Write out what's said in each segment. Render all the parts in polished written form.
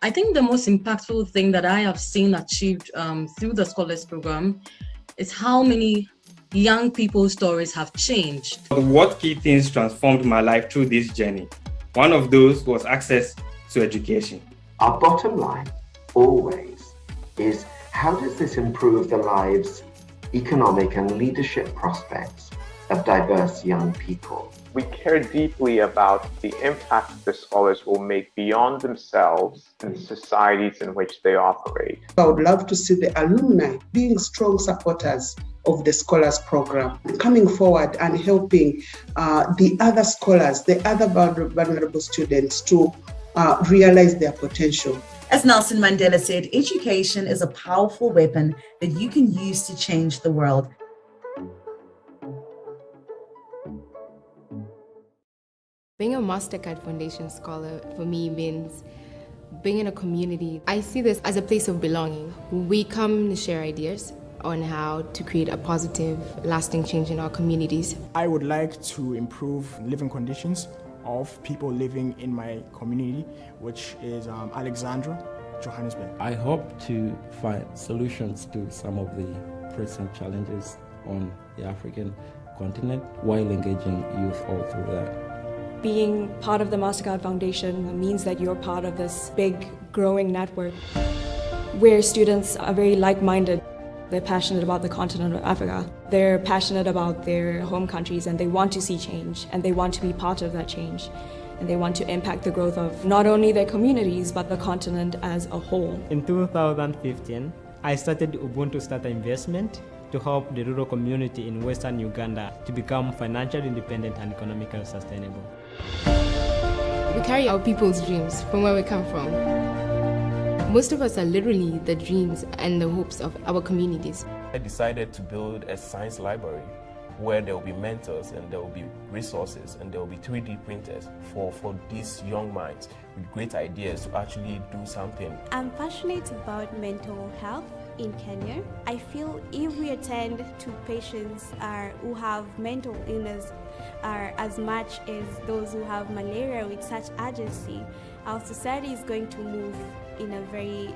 I think the most impactful thing that I have seen achieved through the Scholars Program is how many young people's stories have changed. What key things transformed my life through this journey? One of those was access to education. Our bottom line, always, is how does this improve the lives, economic and leadership prospects of diverse young people? We care deeply about the impact the scholars will make beyond themselves and the societies in which they operate. I would love to see the alumni being strong supporters of the Scholars Program, coming forward and helping the other scholars, the other vulnerable students to realize their potential. As Nelson Mandela said, education is a powerful weapon that you can use to change the world. Being a Mastercard Foundation scholar for me means being in a community. I see this as a place of belonging. We come to share ideas on how to create a positive, lasting change in our communities. I would like to improve living conditions of people living in my community, which is Alexandra, Johannesburg. I hope to find solutions to some of the present challenges on the African continent while engaging youth all through that. Being part of the Mastercard Foundation means that you're part of this big, growing network where students are very like-minded. They're passionate about the continent of Africa. They're passionate about their home countries and they want to see change and they want to be part of that change. And they want to impact the growth of not only their communities, but the continent as a whole. In 2015, I started Ubuntu Starter Investment to help the rural community in Western Uganda to become financially independent and economically sustainable. We carry our people's dreams from where we come from. Most of us are literally the dreams and the hopes of our communities. I decided to build a science library where there will be mentors and there will be resources and there will be 3D printers for these young minds with great ideas to actually do something. I'm passionate about mental health in Kenya. I feel if we attend to patients who have mental illness as much as those who have malaria with such urgency, our society is going to move in a very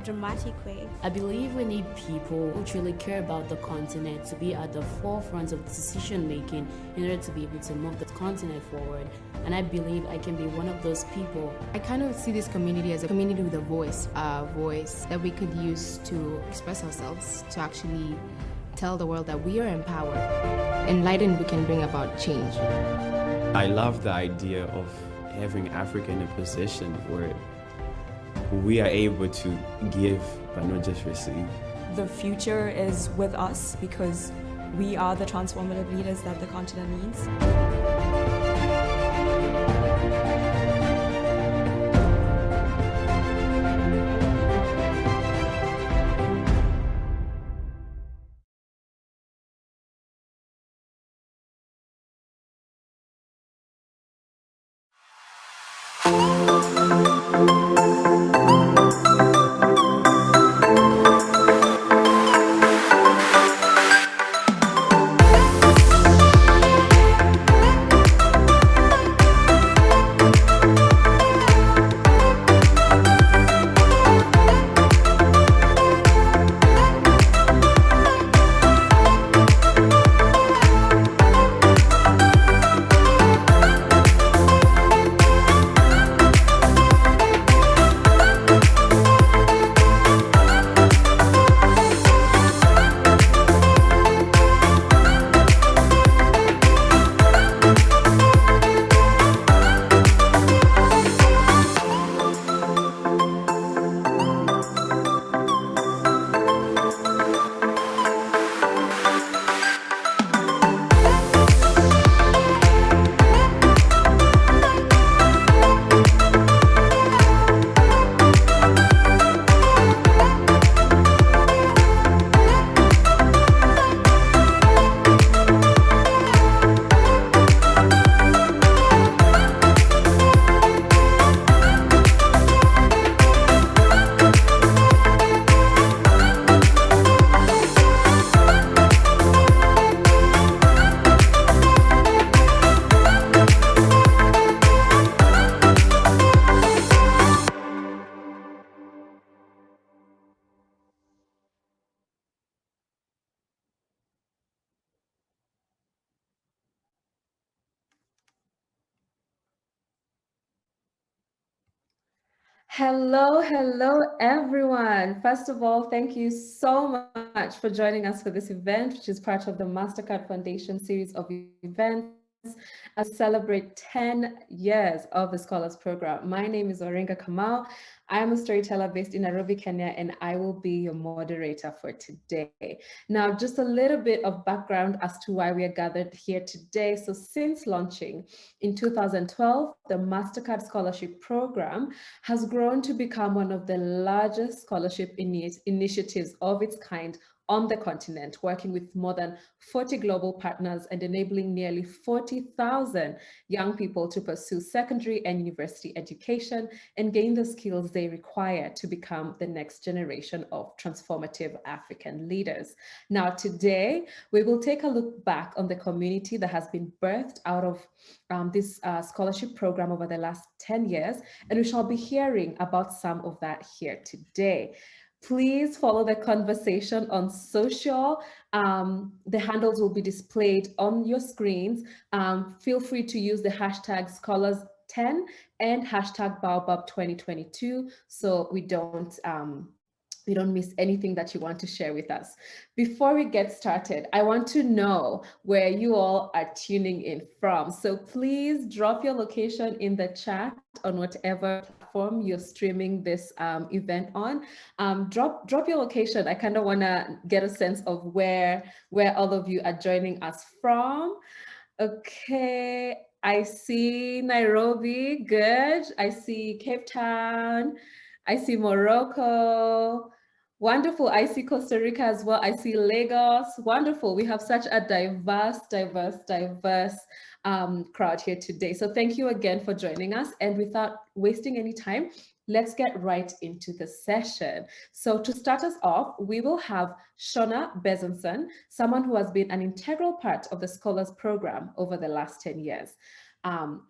dramatic way. I believe we need people who truly care about the continent to be at the forefront of decision making in order to be able to move the continent forward. And I believe I can be one of those people. I kind of see this community as a community with a voice that we could use to express ourselves, to actually tell the world that we are empowered. Enlightened, we can bring about change. I love the idea of having Africa in a position where we are able to give but not just receive. The future is with us because we are the transformative leaders that the continent needs. Hello, everyone. First of all, thank you so much for joining us for this event, which is part of the Mastercard Foundation series of events as we celebrate 10 years of the Scholars Program. My name is Waringa Kamau. I am a storyteller based in Nairobi, Kenya, and I will be your moderator for today. Now, just a little bit of background as to why we are gathered here today. So since launching in 2012, the Mastercard Scholarship Program has grown to become one of the largest scholarship initiatives of its kind on the continent, working with more than 40 global partners and enabling nearly 40,000 young people to pursue secondary and university education and gain the skills they require to become the next generation of transformative African leaders. Now, today, we will take a look back on the community that has been birthed out of this scholarship program over the last 10 years, and we shall be hearing about some of that here today. Please follow the conversation on social. The handles will be displayed on your screens. Feel free to use the hashtag Scholars10 and hashtag Baobab 2022 so we don't miss anything that you want to share with us. Before we get started, I want to know where you all are tuning in from. So please drop your location in the chat on whatever platform you're streaming this event on. Drop your location. I kind of want to get a sense of where all of you are joining us from. Okay, I see Nairobi, good. I see Cape Town. I see Morocco. Wonderful. I see Costa Rica as well. I see Lagos. Wonderful. We have such a diverse crowd here today. So thank you again for joining us. And without wasting any time, let's get right into the session. So to start us off, we will have Shona Bezanson, someone who has been an integral part of the Scholars Program over the last 10 years.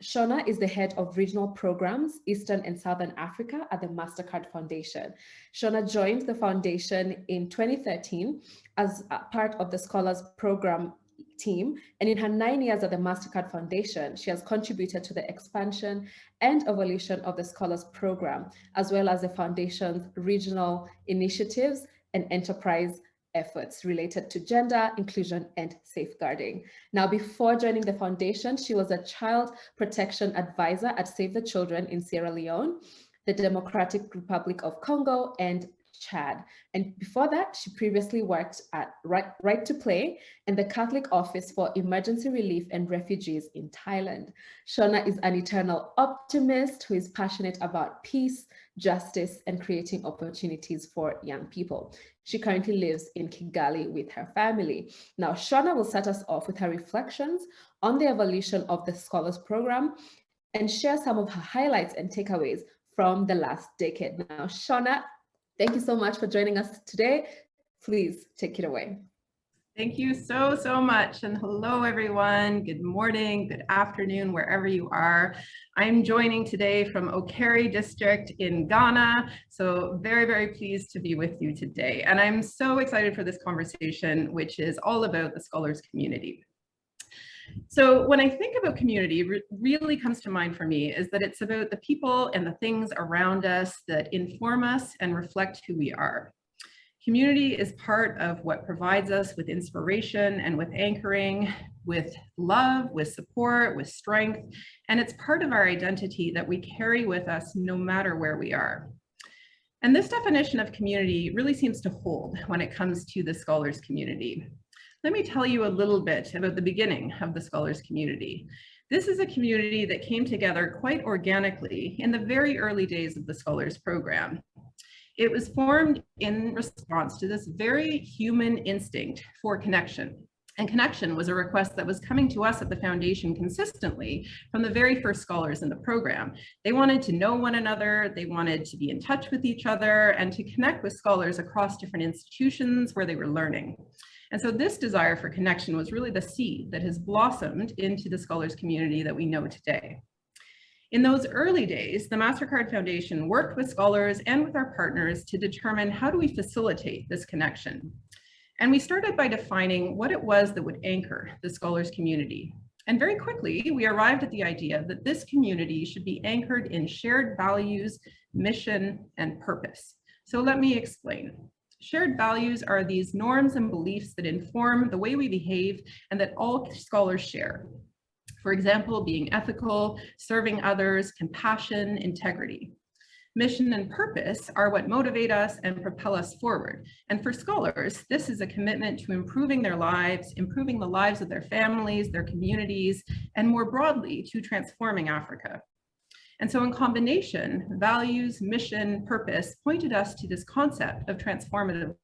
Shona is the head of regional programs, Eastern and Southern Africa at the Mastercard Foundation. Shona joined the foundation in 2013 as a part of the Scholars Program team, and in her 9 years at the Mastercard Foundation, she has contributed to the expansion and evolution of the Scholars Program, as well as the foundation's regional initiatives and enterprise efforts related to gender, inclusion, and safeguarding. Now, before joining the foundation, she was a child protection advisor at Save the Children in Sierra Leone, the Democratic Republic of Congo, and Chad. And before that, she previously worked at Right to Play and the Catholic Office for Emergency Relief and Refugees in Thailand. Shona is an eternal optimist who is passionate about peace, justice, and creating opportunities for young people. She currently lives in Kigali with her family. Now, Shona will start us off with her reflections on the evolution of the Scholars Program and share some of her highlights and takeaways from the last decade. Now, Shona, thank you so much for joining us today. Please take it away. Thank you so much. And hello, everyone. Good morning, good afternoon, wherever you are. I'm joining today from Okere district in Ghana. So very pleased to be with you today. And I'm so excited for this conversation, which is all about the scholars community. So when I think about community, really comes to mind for me is that it's about the people and the things around us that inform us and reflect who we are. Community is part of what provides us with inspiration and with anchoring, with love, with support, with strength, and it's part of our identity that we carry with us no matter where we are. And this definition of community really seems to hold when it comes to the scholars community. Let me tell you a little bit about the beginning of the scholars community. This is a community that came together quite organically in the very early days of the Scholars Program. It was formed in response to this very human instinct for connection. And connection was a request that was coming to us at the foundation consistently from the very first scholars in the program. They wanted to know one another, they wanted to be in touch with each other, and to connect with scholars across different institutions where they were learning. And so this desire for connection was really the seed that has blossomed into the scholars community that we know today. In those early days, the Mastercard Foundation worked with scholars and with our partners to determine how do we facilitate this connection. And we started by defining what it was that would anchor the scholars community. And very quickly, we arrived at the idea that this community should be anchored in shared values, mission, and purpose. So let me explain. Shared values are these norms and beliefs that inform the way we behave and that all scholars share. For example, being ethical, serving others, compassion, integrity. Mission and purpose are what motivate us and propel us forward. And for scholars, this is a commitment to improving their lives, improving the lives of their families, their communities, and more broadly, to transforming Africa. And so in combination, values, mission, purpose pointed us to this concept of transformative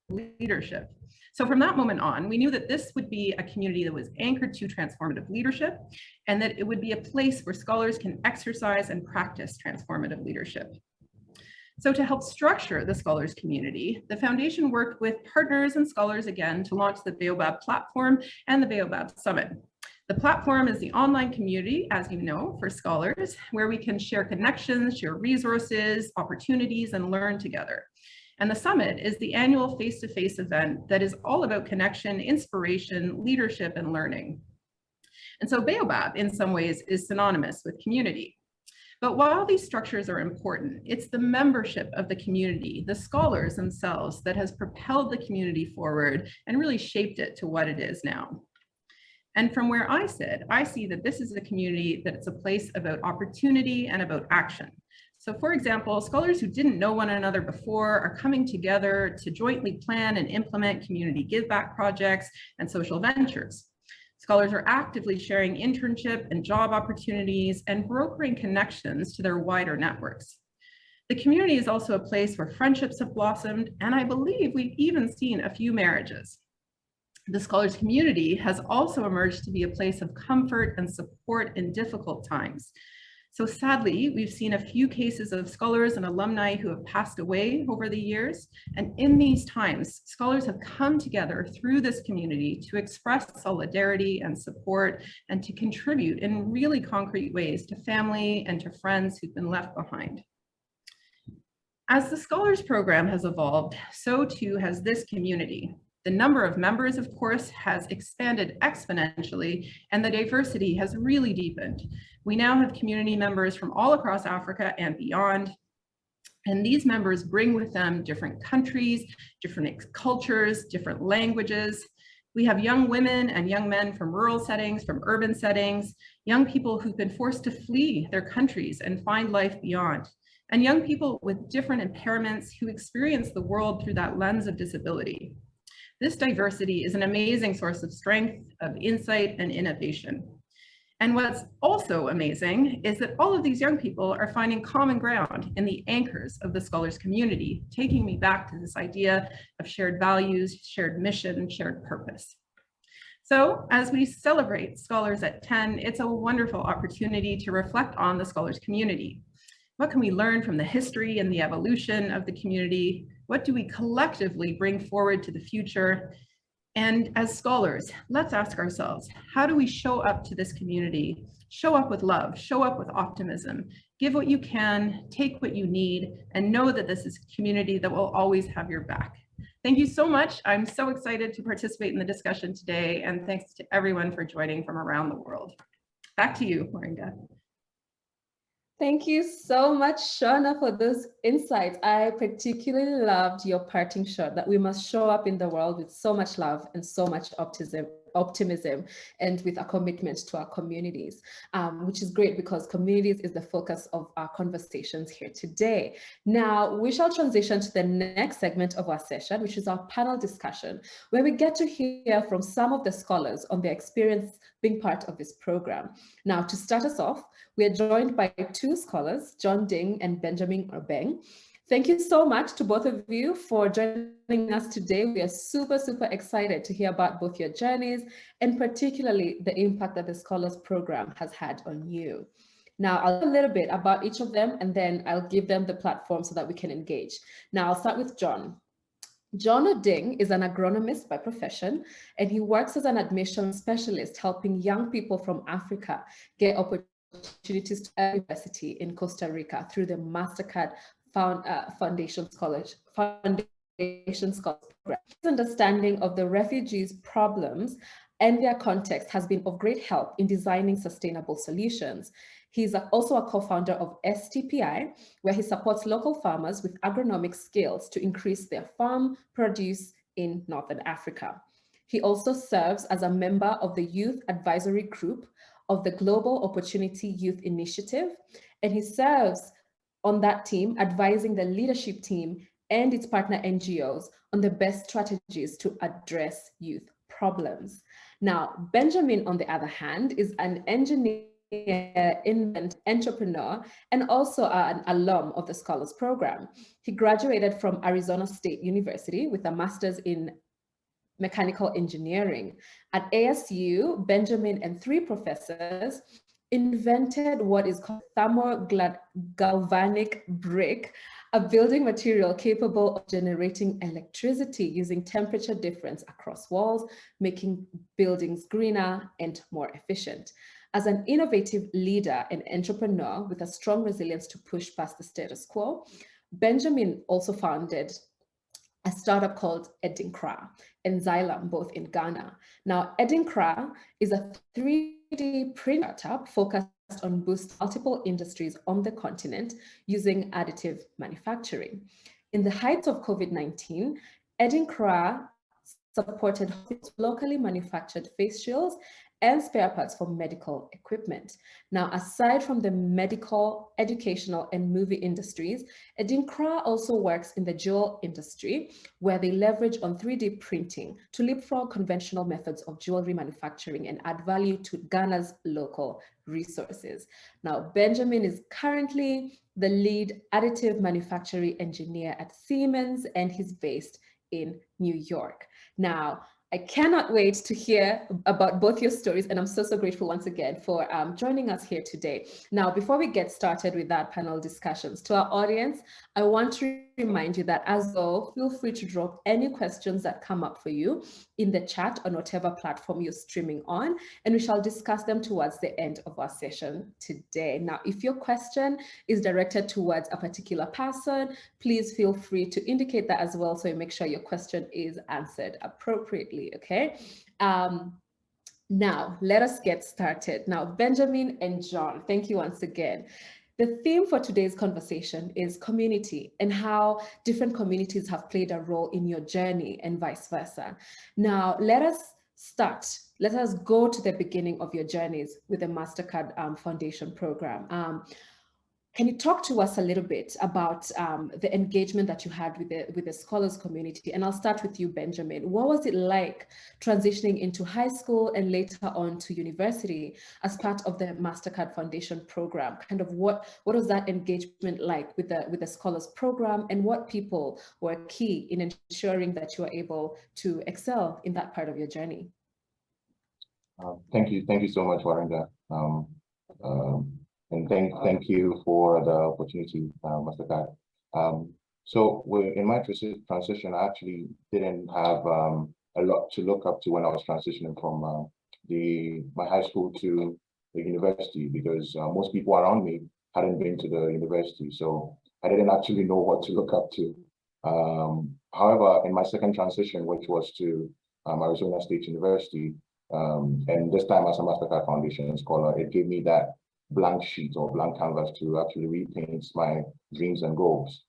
leadership. So from that moment on, we knew that this would be a community that was anchored to transformative leadership, and that it would be a place where scholars can exercise and practice transformative leadership. So to help structure the scholars community, the foundation worked with partners and scholars again to launch the Baobab platform and the Baobab Summit. The platform is the online community, as you know, for scholars, where we can share connections, share resources, opportunities, and learn together. And the summit is the annual face-to-face event that is all about connection, inspiration, leadership, and learning. And so Baobab, in some ways, is synonymous with community. But while these structures are important, it's the membership of the community, the scholars themselves, that has propelled the community forward and really shaped it to what it is now. And from where I sit, I see that this is a community that it's a place about opportunity and about action. So for example, scholars who didn't know one another before are coming together to jointly plan and implement community give-back projects and social ventures. Scholars are actively sharing internship and job opportunities and brokering connections to their wider networks. The community is also a place where friendships have blossomed, and I believe we've even seen a few marriages. The scholars community has also emerged to be a place of comfort and support in difficult times. So sadly, we've seen a few cases of scholars and alumni who have passed away over the years. And in these times, scholars have come together through this community to express solidarity and support and to contribute in really concrete ways to family and to friends who've been left behind. As the Scholars Program has evolved, so too has this community. The number of members, of course, has expanded exponentially, and the diversity has really deepened. We now have community members from all across Africa and beyond, and these members bring with them different countries, different cultures, different languages. We have young women and young men from rural settings, from urban settings, young people who've been forced to flee their countries and find life beyond, and young people with different impairments who experience the world through that lens of disability. This diversity is an amazing source of strength, of insight, and innovation. And what's also amazing is that all of these young people are finding common ground in the anchors of the scholars community, taking me back to this idea of shared values, shared mission, shared purpose. So as we celebrate Scholars at 10, it's a wonderful opportunity to reflect on the scholars community. What can we learn from the history and the evolution of the community? What do we collectively bring forward to the future? And as scholars, let's ask ourselves, how do we show up to this community? Show up with love, show up with optimism, give what you can, take what you need, and know that this is a community that will always have your back. Thank you so much. I'm so excited to participate in the discussion today, and thanks to everyone for joining from around the world. Back to you, Waringa. Thank you so much, Shona, for those insights. I particularly loved your parting shot that we must show up in the world with so much love and so much optimism and with a commitment to our communities, which is great because communities is the focus of our conversations here today. Now, we shall transition to the next segment of our session, which is our panel discussion, where we get to hear from some of the scholars on their experience being part of this program. Now, to start us off, we are joined by two scholars, John Diing and Benjamin Obeng. Thank you so much to both of you for joining us today. We are super excited to hear about both your journeys and particularly the impact that the Scholars Program has had on you. Now, I'll talk a little bit about each of them and then I'll give them the platform so that we can engage. Now, I'll start with John. John Diing is an agronomist by profession, and he works as an admissions specialist helping young people from Africa get opportunities to university in Costa Rica through the Mastercard Foundation Foundation Scholars Program. His understanding of the refugees' problems and their context has been of great help in designing sustainable solutions. He's also a co-founder of STPI, where he supports local farmers with agronomic skills to increase their farm produce in Northern Africa. He also serves as a member of the Youth Advisory Group of the Global Opportunity Youth Initiative, and he serves on that team, advising the leadership team and its partner NGOs on the best strategies to address youth problems. Now, Benjamin, on the other hand, is an engineer, entrepreneur, and also an alum of the Scholars Program. He graduated from Arizona State University with a master's in mechanical engineering. At ASU, Benjamin and 3 professors invented what is called thermogalvanic brick, a building material capable of generating electricity using temperature difference across walls, making buildings greener and more efficient. As an innovative leader and entrepreneur with a strong resilience to push past the status quo, Benjamin also founded a startup called Edinkra and Xylem, both in Ghana. Now, Edinkra is a 3D print startup focused on boosting multiple industries on the continent using additive manufacturing. In the height of COVID-19, Edinkra supported locally manufactured face shields and spare parts for medical equipment. Now, aside from the medical, educational, and movie industries, Edinkra also works in the jewel industry, where they leverage on 3D printing to leapfrog conventional methods of jewelry manufacturing and add value to Ghana's local resources. Now, Benjamin is currently the lead additive manufacturing engineer at Siemens, and he's based in New York. Now, I cannot wait to hear about both your stories, and I'm so grateful once again for joining us here today. Now, before we get started with our panel discussions, to our audience, I want to remind you that as well, feel free to drop any questions that come up for you in the chat on whatever platform you're streaming on, and we shall discuss them towards the end of our session today. Now, if your question is directed towards a particular person, please feel free to indicate that as well, so you make sure your question is answered appropriately, okay? Now, let us get started. Now, Benjamin and John, thank you once again. The theme for today's conversation is community and how different communities have played a role in your journey and vice versa. Now, let us start. Let us go to the beginning of your journeys with the Mastercard Foundation program. Can you talk to us a little bit about the engagement that you had with the scholars community? And I'll start with you, Benjamin. What was it like transitioning into high school and later on to university as part of the Mastercard Foundation program? Kind of what was that engagement like with the scholars program, and what people were key in ensuring that you were able to excel in that part of your journey? Thank you so much, Waringa. And thank you for the opportunity, Mastercard. So in my transition, I actually didn't have a lot to look up to when I was transitioning from my high school to the university, because most people around me hadn't been to the university, so I didn't actually know what to look up to. However, in my second transition, which was to Arizona State University, and this time as a Mastercard Foundation scholar, it gave me that blank sheet or blank canvas to actually repaint my dreams and goals.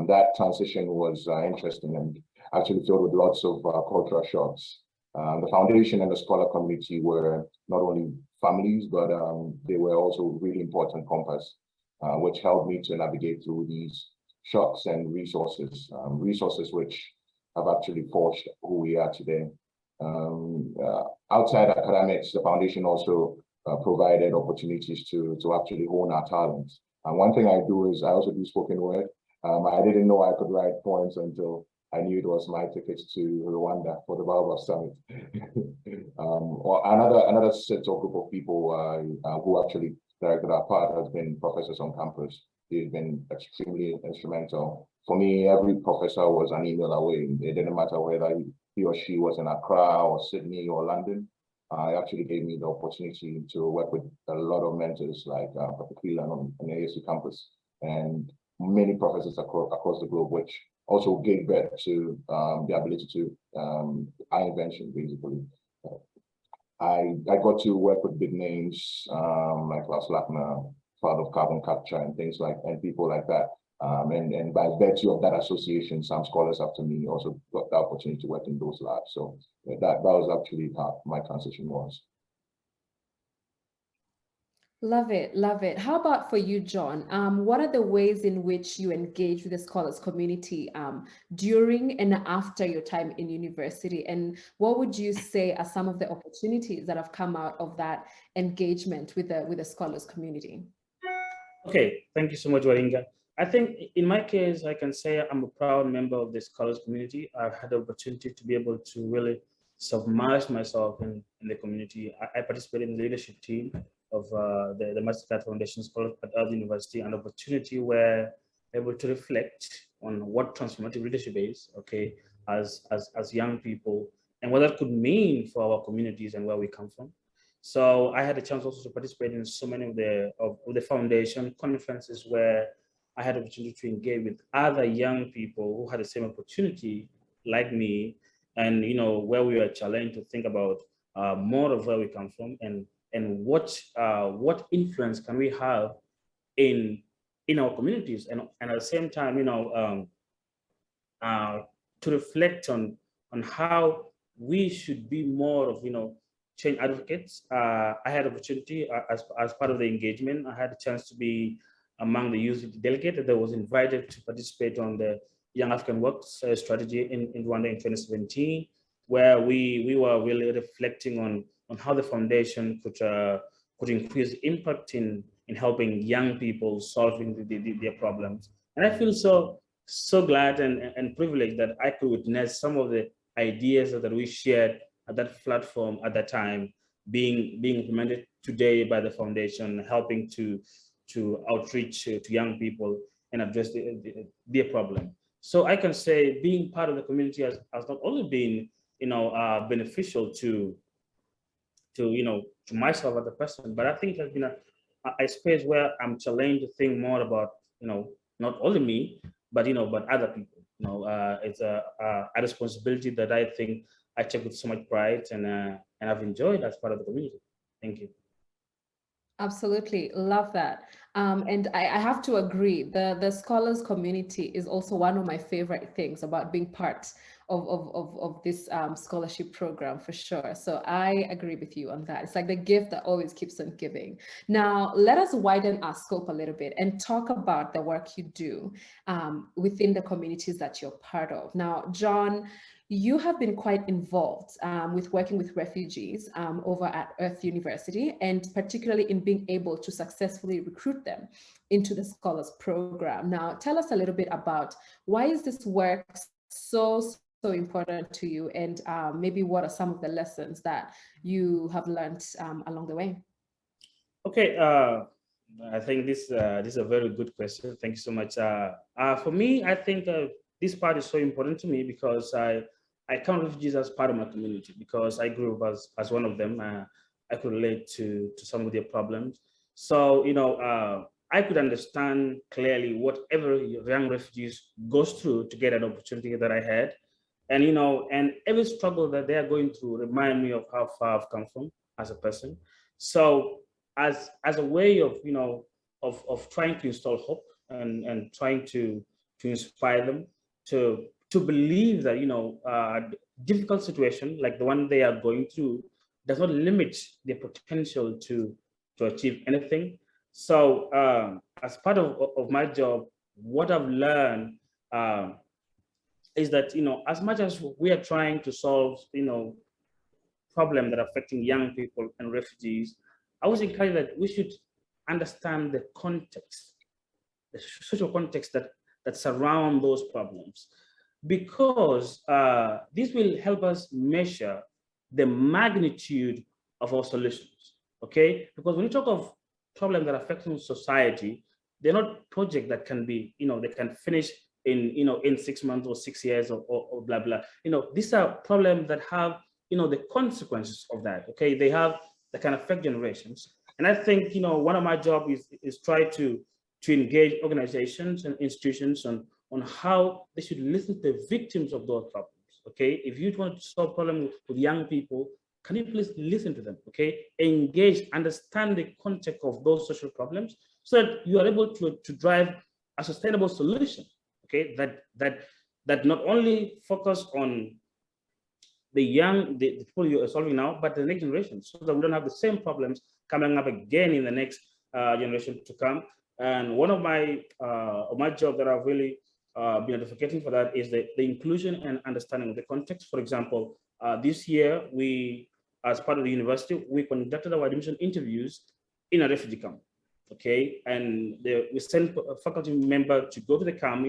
That transition was interesting and actually filled with lots of cultural shocks. The foundation and the scholar community were not only families, but they were also really important compass, which helped me to navigate through these shocks and resources which have actually forged who we are today. Outside academics, the foundation also provided opportunities to actually hone our talents. And one thing I do is I also do spoken word. I didn't know I could write poems until I knew it was my tickets to Rwanda for the Baobab Summit. Or another set of group of people who actually directed our part has been professors on campus. They've been extremely instrumental. For me, every professor was an email away. It didn't matter whether he or she was in Accra or Sydney or London. It actually gave me the opportunity to work with a lot of mentors like Dr. Keelan on the ASU campus and many professors across the globe, which also gave birth to the ability to our invention, basically. I got to work with big names like Klaus Lackner, father of carbon capture, and things like, and people like that. And by virtue of that association, some scholars after me also got the opportunity to work in those labs. So that was actually how my transition was. Love it, love it. How about for you, John? What are the ways in which you engage with the scholars community during and after your time in university? And what would you say are some of the opportunities that have come out of that engagement with the scholars community? Okay, thank you so much, Waringa. I think in my case, I can say I'm a proud member of the scholars community. I've had the opportunity to be able to really submerge myself in the community. I participated in the leadership team of the Mastercard Foundation Scholar at the University, an opportunity where able to reflect on what transformative leadership is, okay, as young people, and what that could mean for our communities and where we come from. So I had a chance also to participate in so many of the foundation conferences where I had the opportunity to engage with other young people who had the same opportunity like me, and where we were challenged to think about more of where we come from and what influence can we have in our communities, and at the same time to reflect on how we should be more of change advocates. I had opportunity as part of the engagement. I had a chance to be among the youth delegate that was invited to participate on the Young African Works strategy in Rwanda in 2017, where we were really reflecting on how the foundation could increase impact in helping young people solving their problems. And I feel so glad and privileged that I could witness some of the ideas that we shared at that platform at that time being implemented today by the foundation, helping to outreach to young people and address their problem. So I can say being part of the community has not only been beneficial to myself as a person, but I think it has been a space where I'm challenged to think more about not only me, but other people. It's a responsibility that I think I take with so much pride and I've enjoyed as part of the community. Thank you. Absolutely, love that. And I have to agree, the scholars community is also one of my favorite things about being part of this scholarship program, for sure. So I agree with you on that. It's like the gift that always keeps on giving. Now, let us widen our scope a little bit and talk about the work you do within the communities that you're part of. Now, John, you have been quite involved with working with refugees over at Earth University, and particularly in being able to successfully recruit them into the Scholars Program. Now, tell us a little bit about why is this work so important to you, and maybe what are some of the lessons that you have learned along the way? Okay, I think this is a very good question. Thank you so much. For me, I think this part is so important to me because I count refugees as part of my community because I grew up as one of them. I could relate to some of their problems. So, I could understand clearly what every young refugees goes through to get an opportunity that I had. And, and every struggle that they are going through remind me of how far I've come from as a person. So as a way of, of trying to install hope and trying to inspire them to believe that, difficult situation like the one they are going through does not limit their potential to achieve anything. So as part of my job, what I've learned is that, as much as we are trying to solve, problems that are affecting young people and refugees, I was encouraged that we should understand the context, the social context that surround those problems, because this will help us measure the magnitude of our solutions, okay? Because when you talk of problems that affect society, they're not projects that can be, they can finish in 6 months or 6 years or blah, blah. These are problems that have, the consequences of that, okay? They can affect generations. And I think, one of my jobs is try to engage organizations and institutions on on how they should listen to the victims of those problems. Okay, if you want to solve problems with young people, can you please listen to them? Okay, engage, understand the context of those social problems, so that you are able to drive a sustainable solution. Okay, that not only focus on the people you are solving now, but the next generation, so that we don't have the same problems coming up again in the next generation to come. And one of my job that I've really been advocating for that is the inclusion and understanding of the context. For example, this year we, as part of the university, we conducted our admission interviews in a refugee camp. Okay, and we sent a faculty member to go to the camp,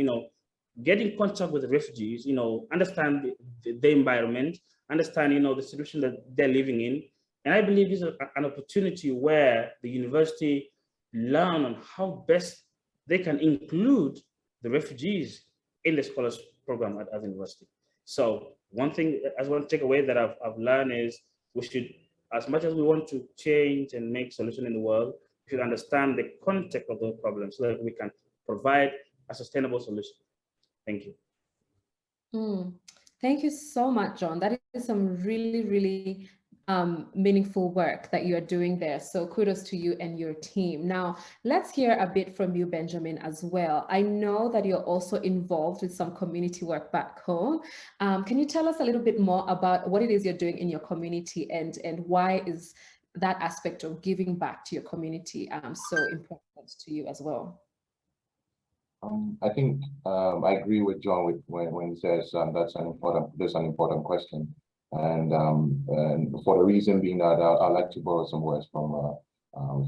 get in contact with the refugees, understand the environment, understand, the situation that they're living in. And I believe this is an opportunity where the university learn on how best they can include the refugees in the scholars program at the university. So one thing, as one takeaway that I've learned is we should, as much as we want to change and make solutions in the world, we should understand the context of those problems so that we can provide a sustainable solution. Thank you. Thank you so much, John. That is some really, really meaningful work that you are doing there. So kudos to you and your team. Now, let's hear a bit from you, Benjamin, as well. I know that you're also involved with some community work back home. Can you tell us a little bit more about what it is you're doing in your community, and why is that aspect of giving back to your community so important to you as well? I think I agree with John when he says that's an important question, and for the reason being that I'd like to borrow some words from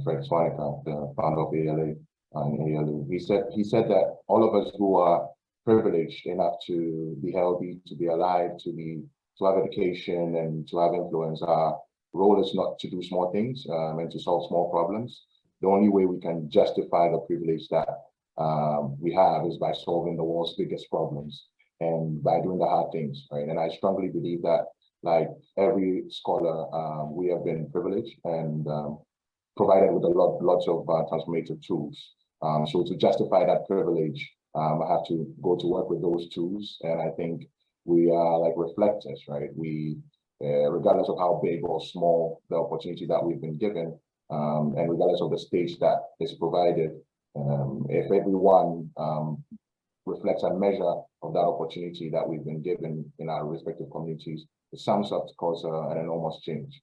Fred Swanica, the founder of ALA and ALU. He said that all of us who are privileged enough to be healthy, to be alive, to have education and to have influence, our role is not to do small things and to solve small problems. The only way we can justify the privilege that we have is by solving the world's biggest problems and by doing the hard things, right? And I strongly believe that, like every scholar, we have been privileged and provided with lots of transformative tools. So to justify that privilege, I have to go to work with those tools. And I think we are like reflectors, right? We, regardless of how big or small the opportunity that we've been given, and regardless of the stage that is provided, if everyone reflects a measure of that opportunity that we've been given in our respective communities, it sums up to cause an enormous change.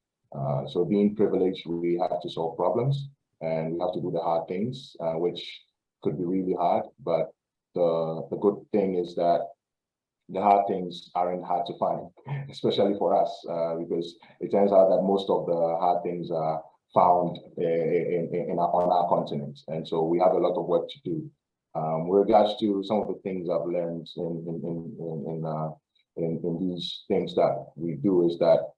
So being privileged, we have to solve problems and we have to do the hard things, which could be really hard. But the good thing is that the hard things aren't hard to find, especially for us, because it turns out that most of the hard things are found on our continent. And so we have a lot of work to do. With regards to some of the things I've learned in these things that we do is that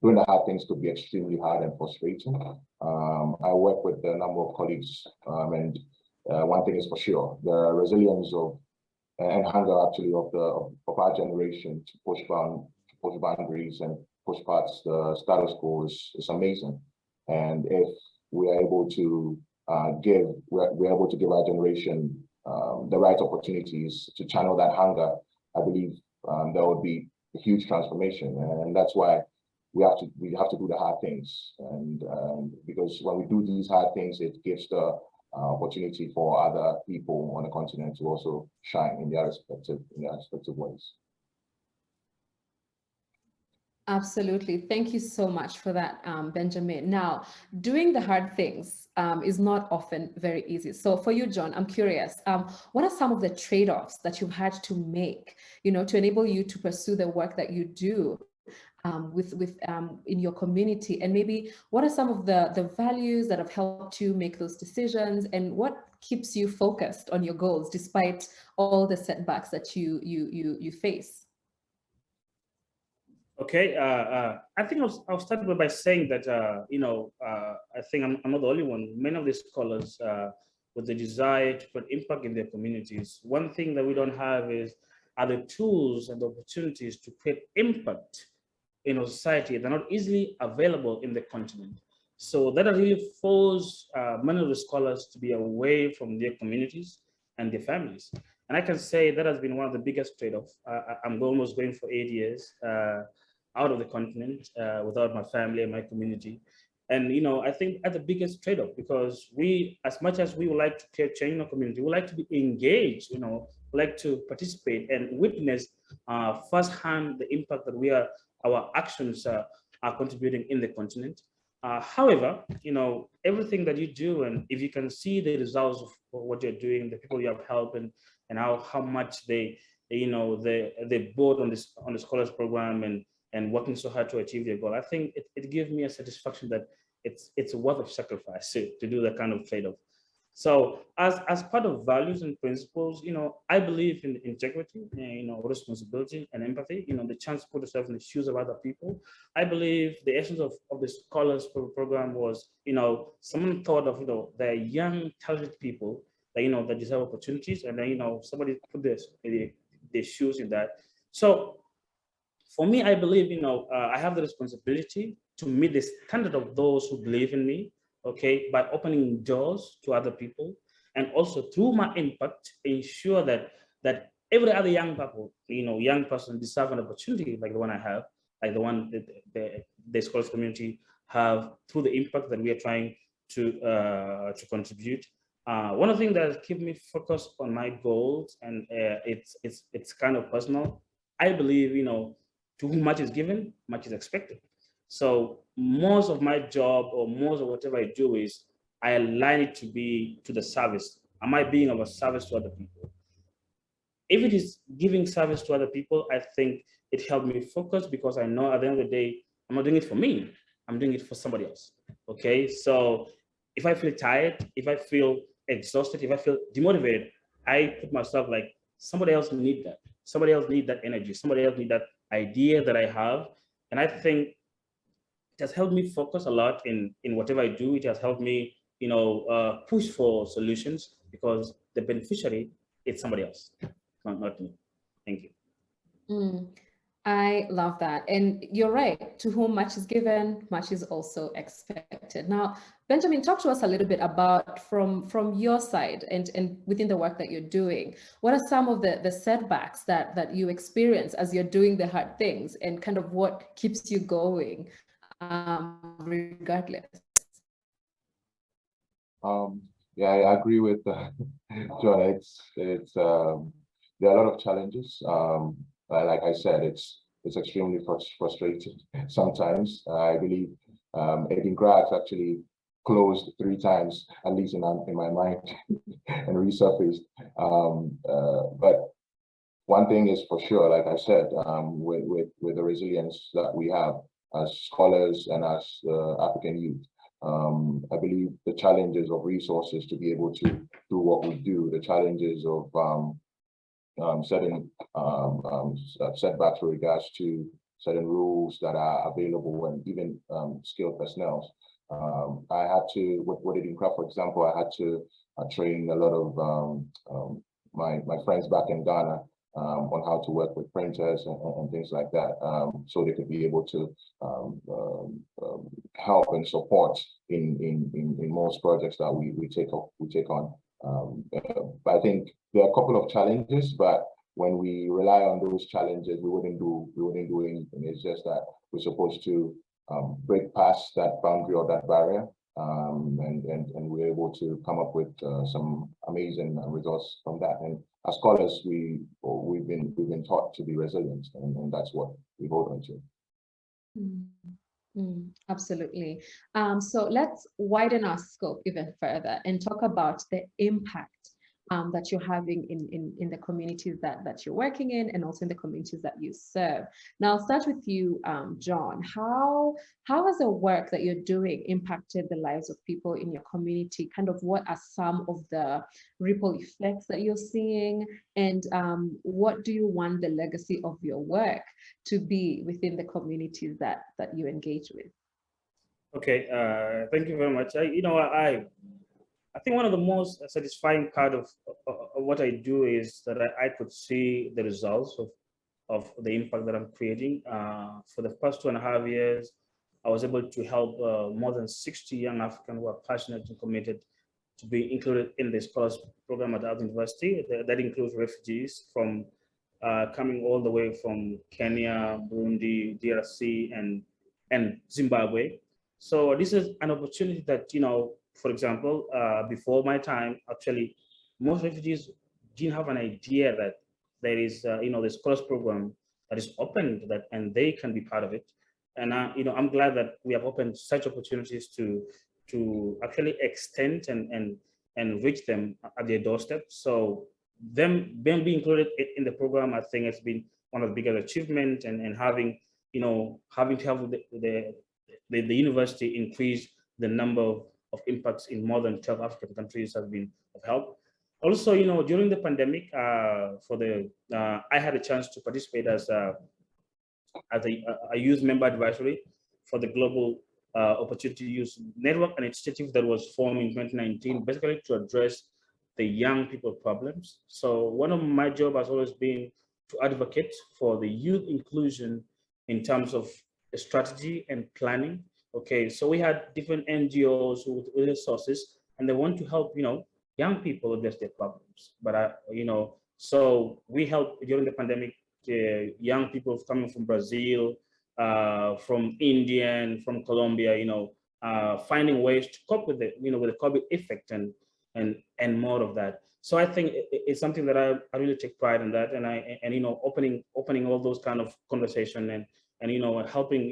doing the hard things could be extremely hard and frustrating. I work with a number of colleagues, and one thing is for sure, the resilience of and hunger actually of our generation to push boundaries and push past the status quo is amazing. And if we're able to give our generation the right opportunities to channel that hunger, I believe there would be a huge transformation. And that's why we have to do the hard things. And because when we do these hard things, it gives the opportunity for other people on the continent to also shine in their respective ways. Absolutely. Thank you so much for that, Benjamin. Now, doing the hard things is not often very easy. So for you, John, I'm curious, what are some of the trade-offs that you've had to make, to enable you to pursue the work that you do in your community? And maybe what are some of the values that have helped you make those decisions, and what keeps you focused on your goals despite all the setbacks that you face? Okay, I think I'll start by saying that, I think I'm not the only one. Many of the scholars with the desire to put impact in their communities, one thing that we don't have are the tools and the opportunities to create impact in a society that are not easily available in the continent. So that really forces many of the scholars to be away from their communities and their families. And I can say that has been one of the biggest trade-offs. I'm almost going for 8 years out of the continent without my family and my community. And I think that's the biggest trade-off, because we, as much as we would like to create change in our community, we like to be engaged, like to participate and witness firsthand the impact that our actions are contributing in the continent. However, everything that you do, and if you can see the results of what you're doing, the people you have helped, and how much they board on the scholars program and working so hard to achieve their goal, I think it gives me a satisfaction that it's worth of sacrifice to do that kind of trade-off. So as part of values and principles, I believe in integrity, responsibility and empathy, the chance to put yourself in the shoes of other people. I believe the essence of the scholars program was, someone thought of, the young, talented people that, that deserve opportunities, and then, somebody put their shoes in that. So for me, I believe, I have the responsibility to meet the standard of those who believe in me, okay, by opening doors to other people, and also through my impact, ensure that every other young people, young person deserve an opportunity like the one I have, like the one that the scholars community have, through the impact that we are trying to contribute. One of the things that keep me focused on my goals, and it's kind of personal. I believe, to whom much is given, much is expected. So most of my job, or most of whatever I do, is I align it to be to the service. Am I being of a service to other people? If it is giving service to other people, I think it helped me focus, because I know at the end of the day, I'm not doing it for me, I'm doing it for somebody else. Okay, so if I feel tired, if I feel exhausted, if I feel demotivated, I put myself like, somebody else need that. Somebody else need that energy. Somebody else need that idea that I have. And I think it has helped me focus a lot in whatever I do. It has helped me, push for solutions, because the beneficiary is somebody else, not me. Thank you. I love that. And you're right, to whom much is given, much is also expected. Now, Benjamin, talk to us a little bit about from your side and within the work that you're doing. What are some of the setbacks that you experience as you're doing the hard things, and kind of what keeps you going regardless? Yeah, I agree with Shona. It's there are a lot of challenges. Like I said, it's extremely frustrating sometimes. I believe Edin Graz actually closed 3 times, at least in my mind, and resurfaced. But one thing is for sure, like I said, with the resilience that we have as scholars and as African youth, I believe the challenges of resources to be able to do what we do, the challenges of certain setbacks with regards to certain rules that are available, and even skilled personnel. I had to, with Edin Graz, for example, I had to train a lot of my friends back in Ghana on how to work with printers and things like that, so they could be able to help and support in most projects that we take on. But I think there are a couple of challenges, but when we rely on those challenges, we wouldn't do anything. It's just that we're supposed to break past that boundary or that barrier, and we're able to come up with some amazing results from that. And as scholars, we've been taught to be resilient, and that's what we hold on to. Absolutely. So let's widen our scope even further and talk about the impact that you're having in the communities that you're working in, and also in the communities that you serve. Now, I'll start with you, John. How has the work that you're doing impacted the lives of people in your community? Kind of what are some of the ripple effects that you're seeing, and what do you want the legacy of your work to be within the communities that you engage with? Okay, thank you very much. I think one of the most satisfying part of what I do is that I could see the results of the impact that I'm creating. For the past 2.5 years, I was able to help more than 60 young Africans who are passionate and committed to be included in the scholars program at our university. That includes refugees from coming all the way from Kenya, Burundi, DRC, and Zimbabwe. So this is an opportunity that, for example, before my time, actually, most refugees didn't have an idea that there is, the scholars program that is open to that, and they can be part of it. And I'm glad that we have opened such opportunities to actually extend and reach them at their doorstep. So them being included in the program, I think it's been one of the biggest achievements, and having to have the university increase the number of impacts in more than 12 African countries has been of help. Also, during the pandemic, I had a chance to participate as a youth member advisory for the Global Opportunity Youth Network, an initiative that was formed in 2019, basically to address the young people problems. So one of my job has always been to advocate for the youth inclusion in terms of strategy and planning. Okay, so we had different NGOs with resources, and they want to help, young people address their problems. But so we helped during the pandemic young people coming from Brazil, from India, and from Colombia, finding ways to cope with it, with the COVID effect and more of that. So I think it's something that I really take pride in that, and opening all those kind of conversation and helping,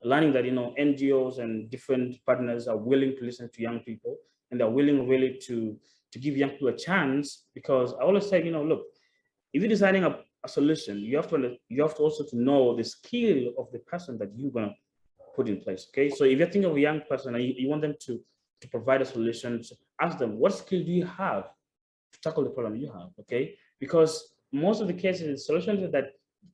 learning that NGOs and different partners are willing to listen to young people, and they're willing really to give young people a chance. Because I always say, look, if you're designing a solution, you have to also to know the skill of the person that you're gonna put in place. Okay, so if you're thinking of a young person and you want them to provide a solution, ask them, what skill do you have to tackle the problem you have? Okay, because most of the cases, the solutions that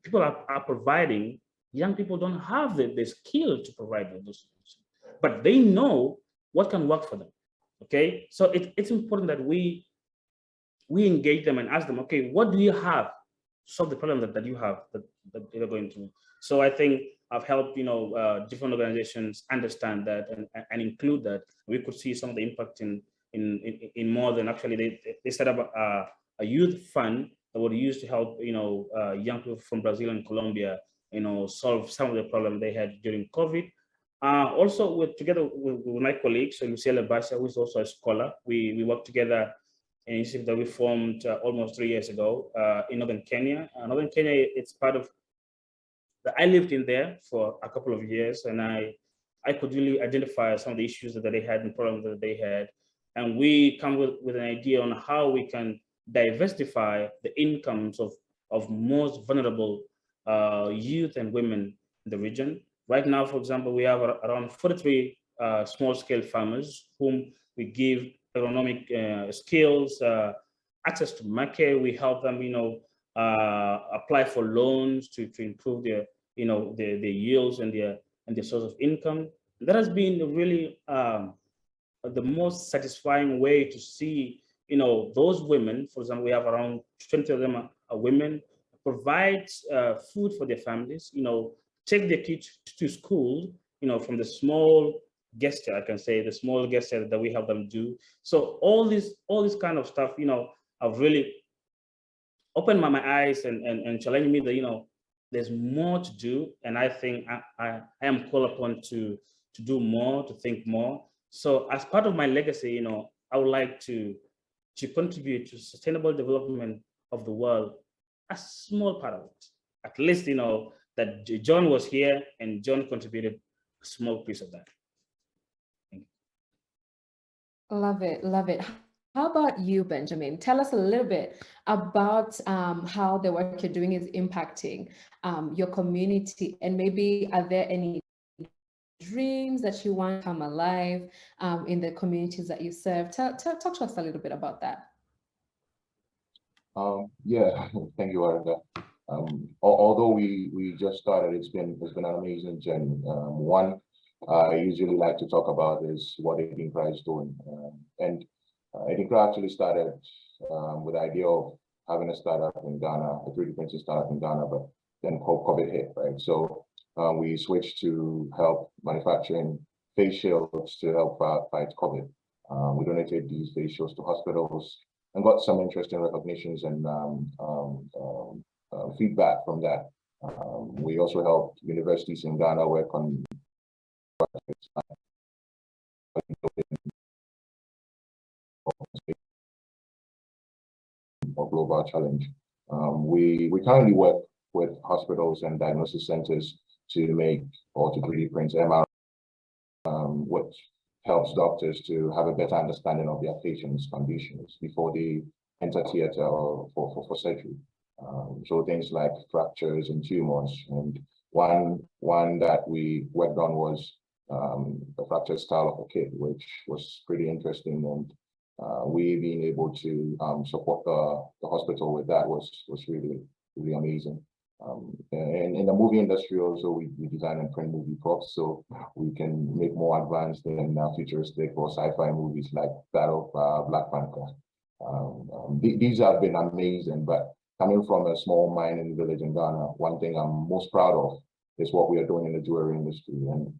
people are providing, young people don't have the skill to provide those solutions, but they know what can work for them. Okay, so it's important that we engage them and ask them, okay, what do you have to solve the problem that you have that you're going through? So I think I've helped different organizations understand that and include that. We could see some of the impact in more than actually they set up a youth fund that would use to help young people from Brazil and Colombia solve some of the problems they had during COVID. Also, together with my colleague, so Luciela Basha, who is also a scholar, we work together in an initiative that we formed almost 3 years ago in northern Kenya. Northern Kenya, it's part of I lived in there for a couple of years, and I could really identify some of the issues that they had and problems that they had. And we come with an idea on how we can diversify the incomes of most vulnerable youth and women in the region. Right now, for example, we have around 43 small-scale farmers whom we give agronomic skills, access to market. We help them, apply for loans to improve their yields and their source of income. That has been really the most satisfying way to see, those women. For example, we have around 20 of them are women, provide food for their families, take their kids to school, from the small gesture, I can say, the small gesture that we help them do. So all this kind of stuff, have really opened my eyes and challenged me that, there's more to do. And I think I am called upon to do more, to think more. So as part of my legacy, I would like to contribute to sustainable development of the world, a small part of it. At least, that John was here and John contributed a small piece of that. Thank you. Love it, love it. How about you, Benjamin? Tell us a little bit about how the work you're doing is impacting your community, and maybe are there any dreams that you want to come alive in the communities that you serve? Talk to us a little bit about that. Yeah, thank you, Waringa. Although we just started, it's been an amazing journey. One I usually like to talk about is what Edinkra is doing, and Edinkra actually started with the idea of having a startup in Ghana, a 3D printing startup in Ghana, but then COVID hit, right? So we switched to help manufacturing face shields to help fight COVID. We donated these face shields to hospitals and got some interesting recognitions and feedback from that. We also helped universities in Ghana work on projects or global challenge. We currently work with hospitals and diagnosis centers to make or to 3D print MRI, which helps doctors to have a better understanding of their patients' conditions before they enter theater or for surgery. So things like fractures and tumors. And one that we worked on was the fracture style of a kid, which was pretty interesting. And we being able to support the hospital with that was really amazing. And in the movie industry also, we design and print movie props, so we can make more advanced and futuristic or sci-fi movies like that of Black Panther. These have been amazing, but coming from a small mining village in Ghana, one thing I'm most proud of is what we are doing in the jewelry industry. And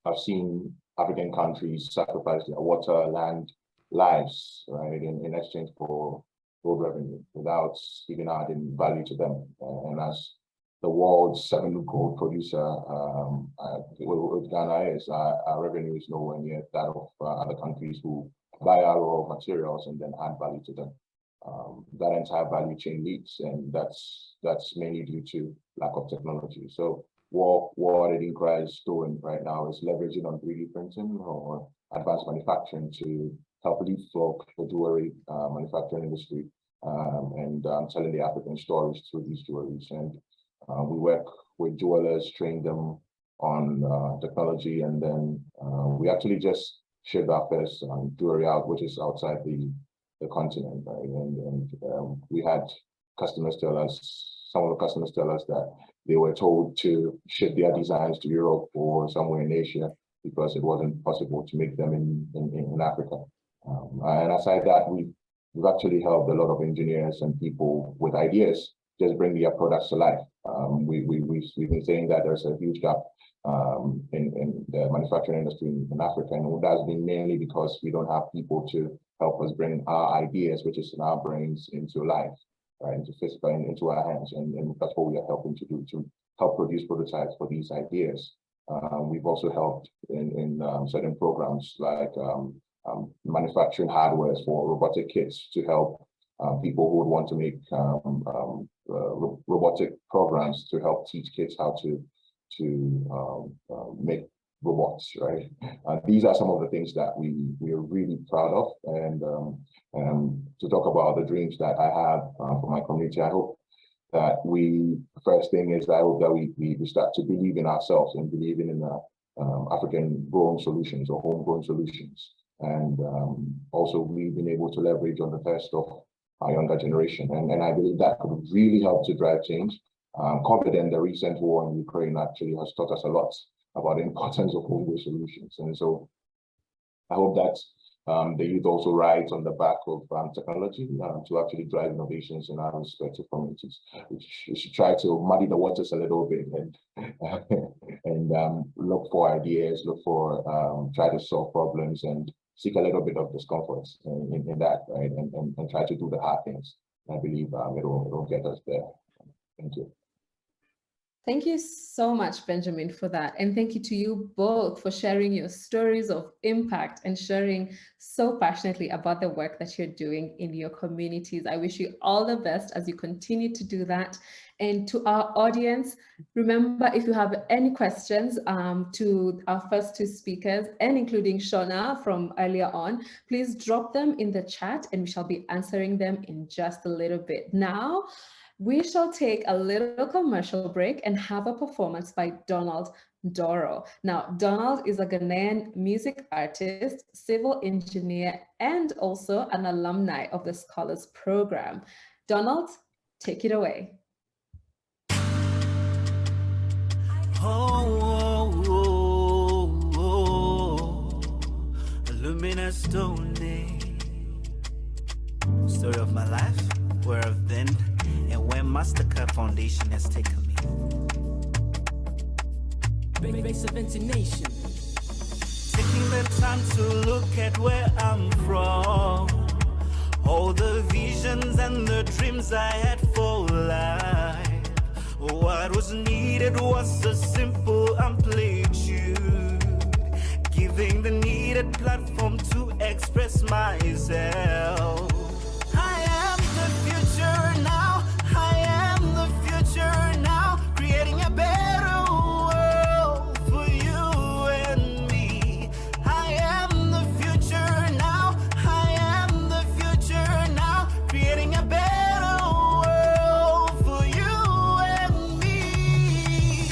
I've seen African countries sacrifice their water, land, lives, right, in exchange for gold revenue without even adding value to them. And as the world's 7th gold producer, with Ghana is, our revenue is nowhere near that of other countries who buy our raw materials and then add value to them. That entire value chain leaks, and that's mainly due to lack of technology. So what Waringa is doing right now is leveraging on 3D printing or advanced manufacturing to help leapfrog the jewelry manufacturing industry and telling the African stories through these jewelries. And we work with jewelers, train them on technology, and then we actually just shipped our first jewelry out, which is outside the continent, right? And we had customers tell us, some of the customers tell us that they were told to ship their designs to Europe or somewhere in Asia because it wasn't possible to make them in Africa. And aside that, we've actually helped a lot of engineers and people with ideas just bring their products to life. We've been saying that there's a huge gap in the manufacturing industry in Africa, and that's been mainly because we don't have people to help us bring our ideas, which is in our brains, into life, right, into physical, into our hands, and that's what we are helping to do, to help produce prototypes for these ideas. We've also helped in certain programs like manufacturing hardware for robotic kits to help people who would want to make robotic programs to help teach kids how to make robots, right? These are some of the things that we are really proud of. And to talk about the dreams that I have for my community, I hope that first thing is I hope that we start to believe in ourselves and believing in African grown solutions or homegrown solutions. And also we've been able to leverage on the best of our younger generation. And I believe that could really help to drive change. Confident the recent war in Ukraine actually has taught us a lot about the importance of homegrown solutions. And so I hope that the youth also rides on the back of technology to actually drive innovations in our respective communities. We should try to muddy the waters a little bit and look for ideas, look for, try to solve problems and seek a little bit of discomfort in that, right? And try to do the hard things. I believe it'll get us there. Thank you. Thank you so much, Benjamin, for that. And thank you to you both for sharing your stories of impact and sharing so passionately about the work that you're doing in your communities. I wish you all the best as you continue to do that. And to our audience, remember, if you have any questions to our first two speakers, and including Shona from earlier on, please drop them in the chat and we shall be answering them in just a little bit. Now, we shall take a little commercial break and have a performance by Donald Doro. Now, Donald is a Ghanaian music artist, civil engineer, and also an alumni of the Scholars Program. Donald, take it away. Luminous story of my life, where I've been, and where Mastercard Foundation has taken me. Base of Nation. Taking the time time to look at where I'm from. All the visions and the dreams I had for life. What was needed was a simple amplitude, giving the needed platform to express myself. I am the future now, I am the future now, creating a better world for you and me. I am the future now, I am the future now, creating a better world for you and me.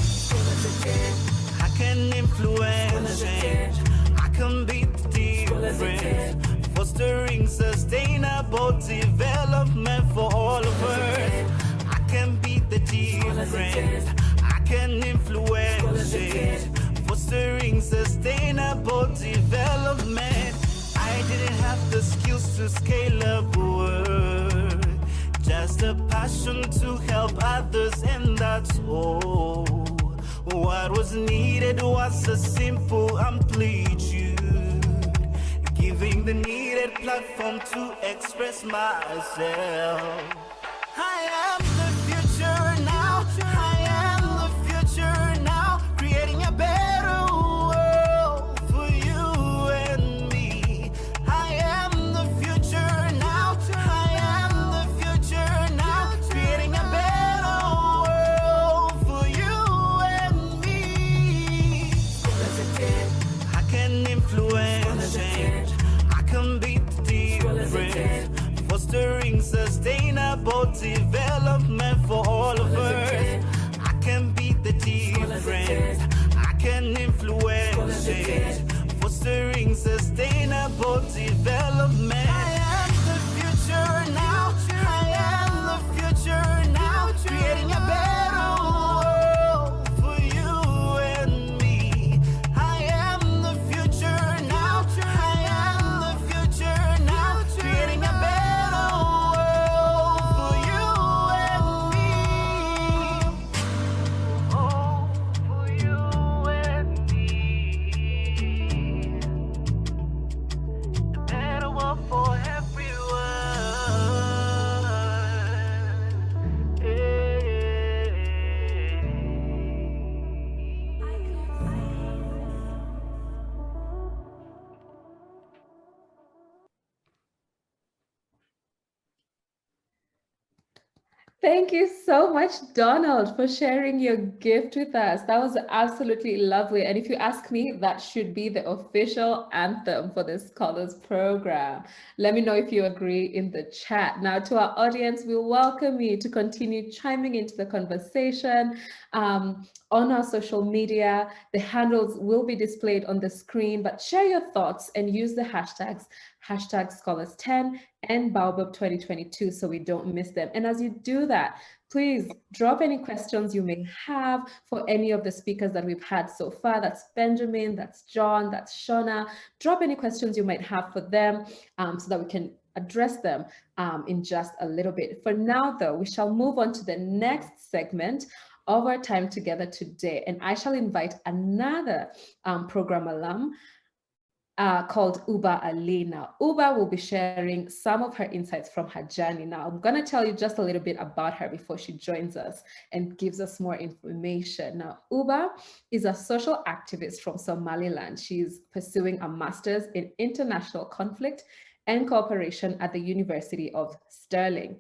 I can influence change, I can beat the difference, fostering sustainable development for all of us. I can beat the difference, I can influence change, fostering sustainable development. I didn't have the skills to scale up work, just a passion to help others, and that's all. What was needed was a simple amplitude, giving the needed platform to express myself. I am the future now, I am the future now, creating a better world for you and me. I am the future now, I am the future now, creating a better world for you and me. I can influence change, I can beat the difference, fostering sustainable development for all of us. I can beat the difference, I can influence change, fostering sustainable development. I am the future now, I am the future now, creating a better world for you and me. I am the future now, I am the future now, creating a better world for you and me. Oh, for you and me. A better world for everyone. Thank you so much, Donald, for sharing your gift with us. That was absolutely lovely. And if you ask me, that should be the official anthem for the Scholars Program. Let me know if you agree in the chat. Now, to our audience, we welcome you to continue chiming into the conversation on our social media. The handles will be displayed on the screen, but share your thoughts and use the hashtags #Scholars10 and Baobab 2022 so we don't miss them. And as you do that, please drop any questions you may have for any of the speakers that we've had so far. That's Benjamin, that's John, that's Shona. Drop any questions you might have for them so that we can address them in just a little bit. For now, though, we shall move on to the next segment of our time together today. And I shall invite another program alum called Ubah Ali. Now, Ubah will be sharing some of her insights from her journey. Now, I'm going to tell you just a little bit about her before she joins us and gives us more information. Now, Ubah is a social activist from Somaliland. She's pursuing a master's in international conflict and cooperation at the University of Stirling.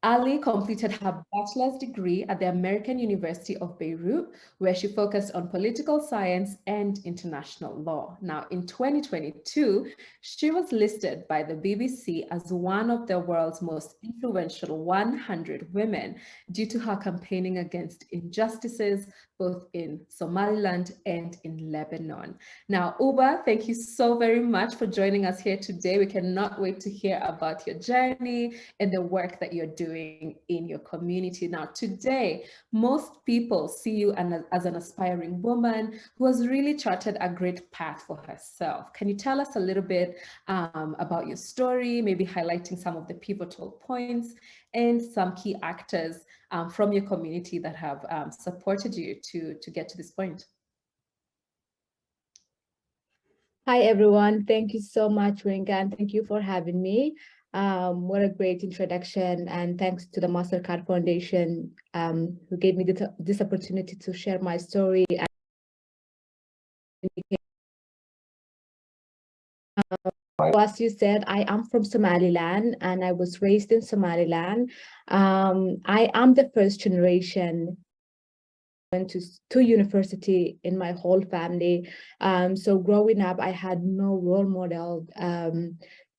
Ali completed her bachelor's degree at the American University of Beirut, where she focused on political science and international law. Now, in 2022, she was listed by the BBC as one of the world's most influential 100 women due to her campaigning against injustices, both in Somaliland and in Lebanon. Now, Ubah, thank you so very much for joining us here today. We cannot wait to hear about your journey and the work that you're doing in your community. Now, today, most people see you as an aspiring woman who has really charted a great path for herself. Can you tell us a little bit about your story, maybe highlighting some of the pivotal points and some key actors from your community that have supported you to get to this point? Hi, everyone. Thank you so much, Waringa, and thank you for having me. What a great introduction, and thanks to the Mastercard Foundation who gave me this opportunity to share my story. As you said, I am from Somaliland and I was raised in Somaliland. I am the first generation went to university in my whole family. So growing up, I had no role model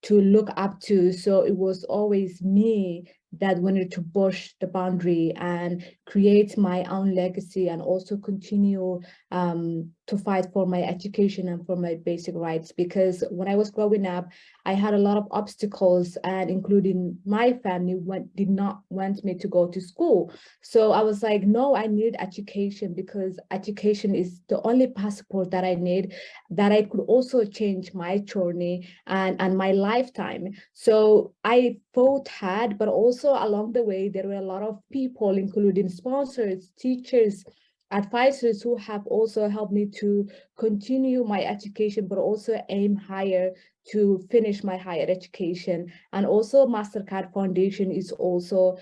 to look up to. So it was always me that wanted to push the boundary and create my own legacy and also continue to fight for my education and for my basic rights. Because when I was growing up, I had a lot of obstacles, and including my family did not want me to go to school. So I was like, no, I need education, because education is the only passport that I need, that I could also change my journey and my lifetime. So I fought hard, but also along the way, there were a lot of people, including sponsors, teachers, advisors, who have also helped me to continue my education, but also aim higher to finish my higher education. And also Mastercard Foundation is also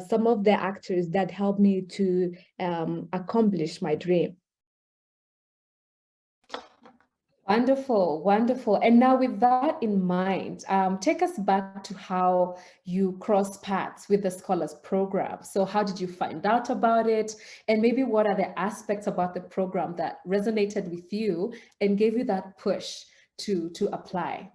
some of the actors that helped me to accomplish my dream. Wonderful, wonderful. And now with that in mind, take us back to how you crossed paths with the Scholars Program. So how did you find out about it? And maybe what are the aspects about the program that resonated with you and gave you that push to apply?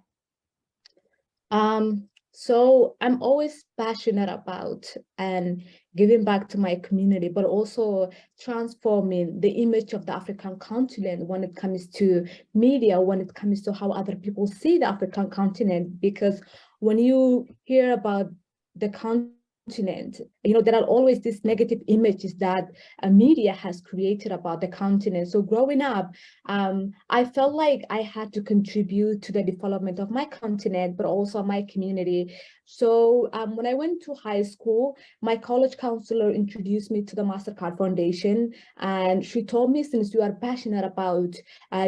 So I'm always passionate about and giving back to my community, but also transforming the image of the African continent when it comes to media, when it comes to how other people see the African continent. Because when you hear about the continent, you know, there are always these negative images that media has created about the continent. So growing up, I felt like I had to contribute to the development of my continent, but also my community. So when I went to high school, my college counselor introduced me to the Mastercard Foundation, and she told me, since you are passionate about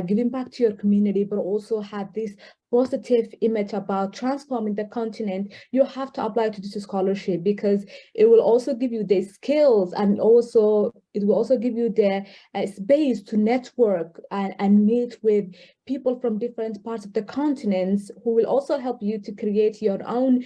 giving back to your community, but also have this positive image about transforming the continent, you have to apply to this scholarship, because it will also give you the skills, and also it will also give you the space to network and meet with people from different parts of the continents, who will also help you to create your own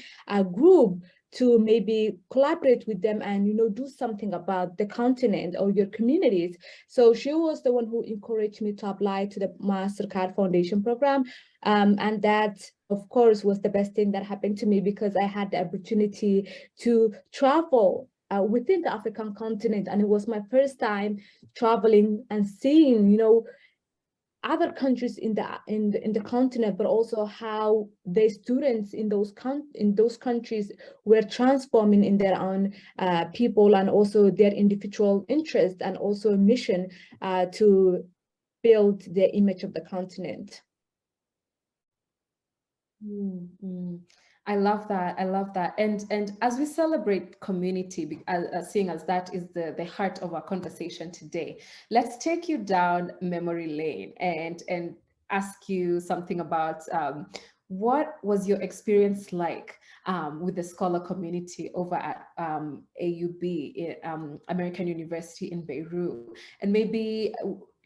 group to maybe collaborate with them and, you know, do something about the continent or your communities. So she was the one who encouraged me to apply to the Mastercard Foundation program. And that, of course, was the best thing that happened to me, because I had the opportunity to travel within the African continent. And it was my first time traveling and seeing, you know, other countries in the continent, but also how the students in those countries were transforming in their own people, and also their individual interest, and also mission to build the image of the continent. Mm-hmm. I love that. I love that. And as we celebrate community, seeing as that is the heart of our conversation today, let's take you down memory lane and ask you something about what was your experience like with the scholar community over at AUB, American University in Beirut, and maybe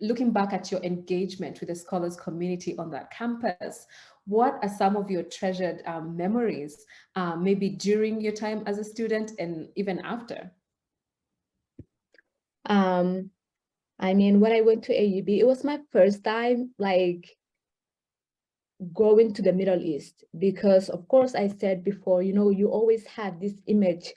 looking back at your engagement with the scholars community on that campus. What are some of your treasured memories, maybe during your time as a student and even after? I mean, when I went to AUB, it was my first time like going to the Middle East, because of course I said before, you know, you always have this image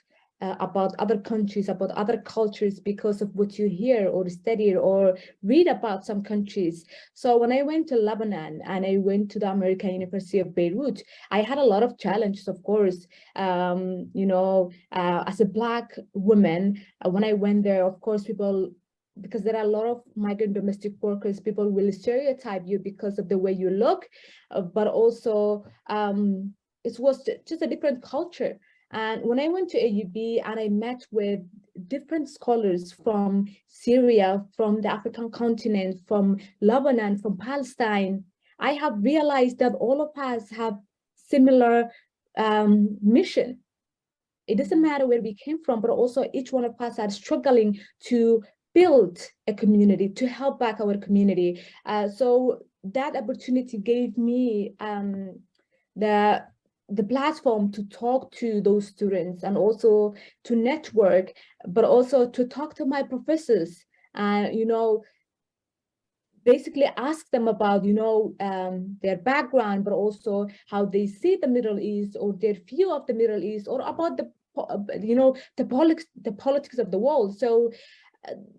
about other countries, about other cultures, because of what you hear or study or read about some countries. So when I went to Lebanon and I went to the American University of Beirut, I had a lot of challenges, of course. You know, as a Black woman, when I went there, of course, people, because there are a lot of migrant domestic workers, people will stereotype you because of the way you look, but also it was just a different culture. And when I went to AUB and I met with different scholars from Syria, from the African continent, from Lebanon, from Palestine, I have realized that all of us have similar mission. It doesn't matter where we came from, but also each one of us are struggling to build a community, to help back our community. So that opportunity gave me the platform to talk to those students and also to network, but also to talk to my professors and, basically ask them about, their background, but also how they see the Middle East or their view of the Middle East or about the politics of the world. So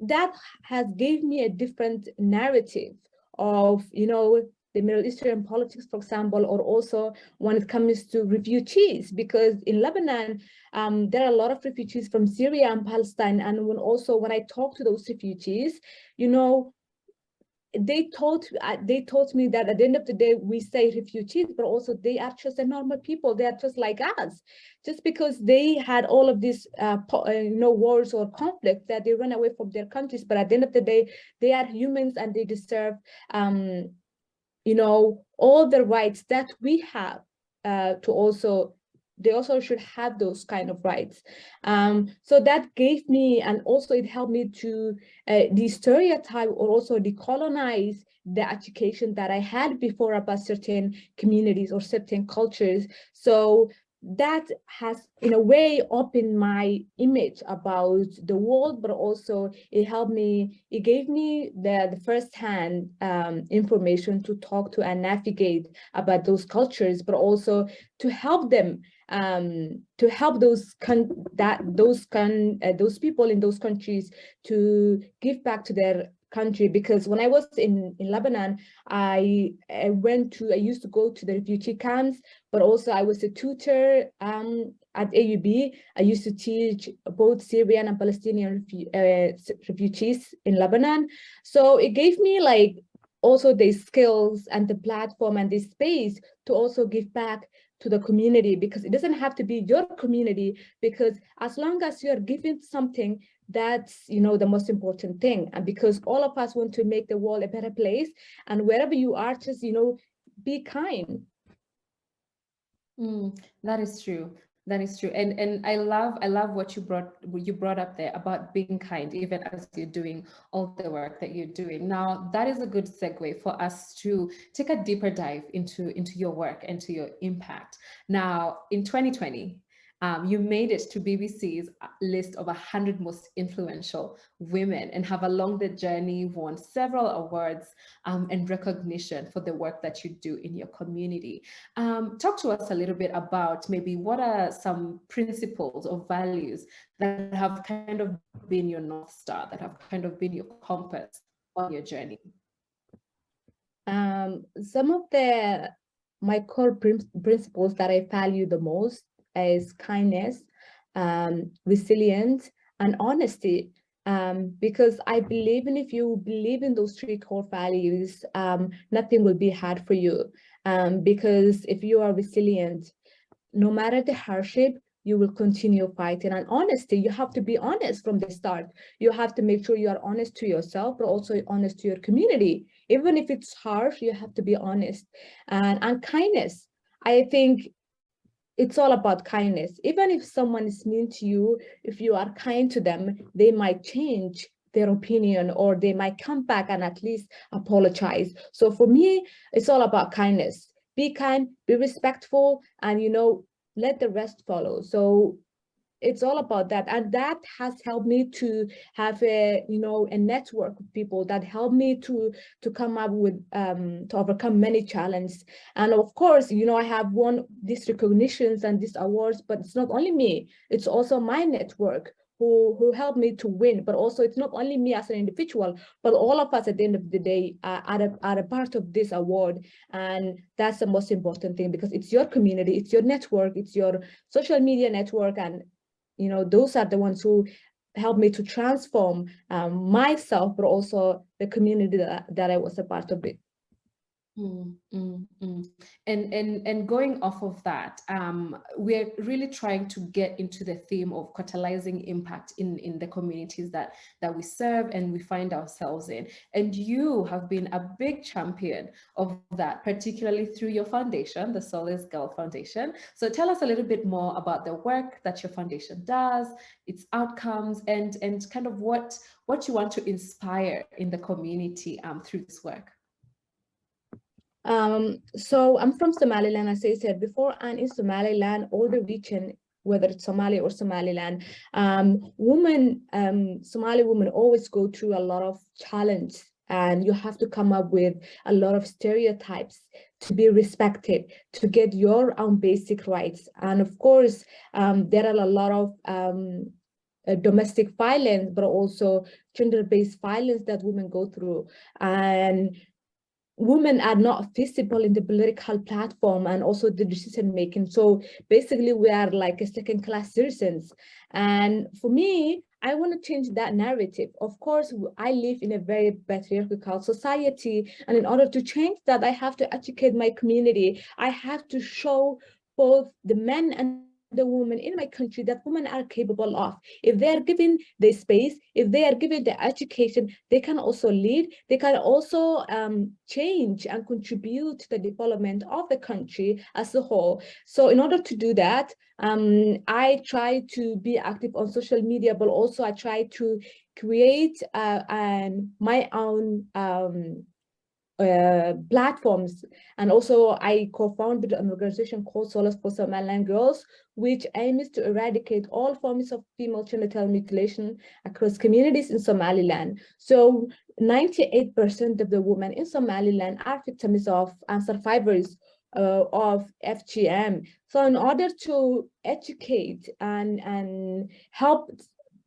that has gave me a different narrative of, the Middle Eastern politics, for example, or also when it comes to refugees, because in Lebanon, there are a lot of refugees from Syria and Palestine. And when I talk to those refugees, they taught me that at the end of the day, we say refugees, but also they are just a normal people. They are just like us. Just because they had all of these, wars or conflict, that they run away from their countries, but at the end of the day, they are humans and they deserve, all the rights that we have. They also should have those kind of rights. So that gave me, and also it helped me to de-stereotype or also decolonize the education that I had before about certain communities or certain cultures. So that has, in a way, opened my image about the world, but also it gave me the first-hand information to talk to and navigate about those cultures, but also to help them, to help those people in those countries to give back to their country. Because when I was in Lebanon, I used to go to the refugee camps, but also I was a tutor at AUB. I used to teach both Syrian and Palestinian refugees in Lebanon. So it gave me also the skills and the platform and the space to also give back to the community, because it doesn't have to be your community, because as long as you're giving something, that's the most important thing. And because all of us want to make the world a better place, and wherever you are, just be kind. That is true. That is true. And I love what you brought up there about being kind, even as you're doing all the work that you're doing. Now, that is a good segue for us to take a deeper dive into your work and to your impact. Now, in 2020, you made it to BBC's list of 100 most influential women and have along the journey won several awards and recognition for the work that you do in your community. Talk to us a little bit about maybe what are some principles or values that have kind of been your North Star, that have kind of been your compass on your journey. Some of my core principles that I value the most is kindness, resilience, and honesty. Because I believe if you believe in those three core values, nothing will be hard for you. Because if you are resilient, no matter the hardship, you will continue fighting. And honesty, you have to be honest from the start. You have to make sure you are honest to yourself, but also honest to your community. Even if it's harsh, you have to be honest. And kindness, I think it's all about kindness. Even if someone is mean to you, if you are kind to them, they might change their opinion, or they might come back and at least apologize. So for me, it's all about kindness. Be kind, be respectful, and let the rest follow. So it's all about that, and that has helped me to have a network of people that help me to come up with to overcome many challenges. And of course, I have won these recognitions and these awards, but it's not only me, it's also my network who helped me to win. But also, it's not only me as an individual, but all of us at the end of the day are a part of this award. And that's the most important thing, because it's your community, it's your network, it's your social media network, and those are the ones who helped me to transform myself, but also the community that I was a part of it. And going off of that, we're really trying to get into the theme of catalyzing impact in the communities that we serve and we find ourselves in. And you have been a big champion of that, particularly through your foundation, the Solace Girl Foundation. So tell us a little bit more about the work that your foundation does, its outcomes, and kind of what you want to inspire in the community through this work. So I'm from Somaliland, as I said before, and in Somaliland, all the region, whether it's Somalia or Somaliland, Somali women always go through a lot of challenge, and you have to come up with a lot of stereotypes to be respected, to get your own basic rights. And of course, there are a lot of domestic violence, but also gender-based violence that women go through. And women are not visible in the political platform and also the decision making. So basically we are like a second-class citizens. And for me, I want to change that narrative. Of course, I live in a very patriarchal society. And in order to change that, I have to educate my community. I have to show both the men and the women in my country that women are capable of. If they are given the space, if they are given the education, they can also lead, they can also change and contribute to the development of the country as a whole. So in order to do that, I try to be active on social media, but also I try to create my own platforms. And also I co-founded an organization called Solace for Somaliland Girls, which aims to eradicate all forms of female genital mutilation across communities in Somaliland. So 98% of the women in Somaliland are victims of and survivors of FGM. So in order to educate and help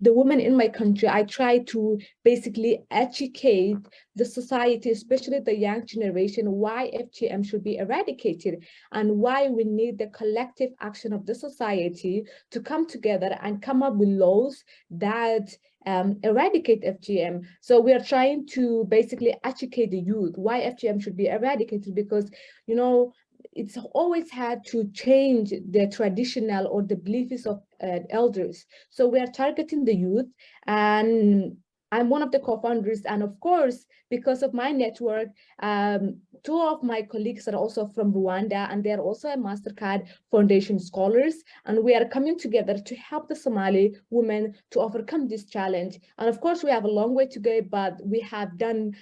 the women in my country, I try to basically educate the society, especially the young generation, why FGM should be eradicated and why we need the collective action of the society to come together and come up with laws that eradicate FGM. So we are trying to basically educate the youth why FGM should be eradicated, because, you know, it's always had to change the traditional or the beliefs of elders. So we are targeting the youth, and I'm one of the co-founders. And of course, because of my network, two of my colleagues are also from Rwanda, and they're also a Mastercard Foundation scholars. And we are coming together to help the Somali women to overcome this challenge. And of course, we have a long way to go, but we have done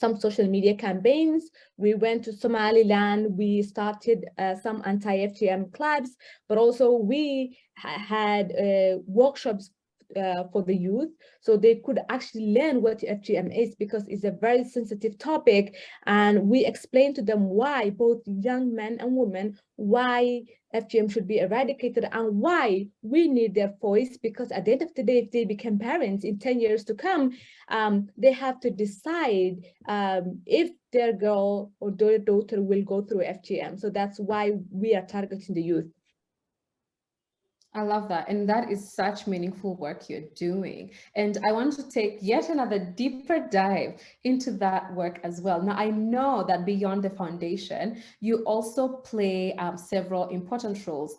some social media campaigns. We went to Somaliland, we started some anti-FGM clubs, but also we had workshops for the youth, so they could actually learn what FGM is, because it's a very sensitive topic. And we explained to them why, both young men and women, why FGM should be eradicated and why we need their voice, because at the end of the day, if they become parents in 10 years to come, they have to decide if their girl or their daughter will go through FGM. So that's why we are targeting the youth. I love that. And that is such meaningful work you're doing. And I want to take yet another deeper dive into that work as well. Now, I know that beyond the foundation, you also play several important roles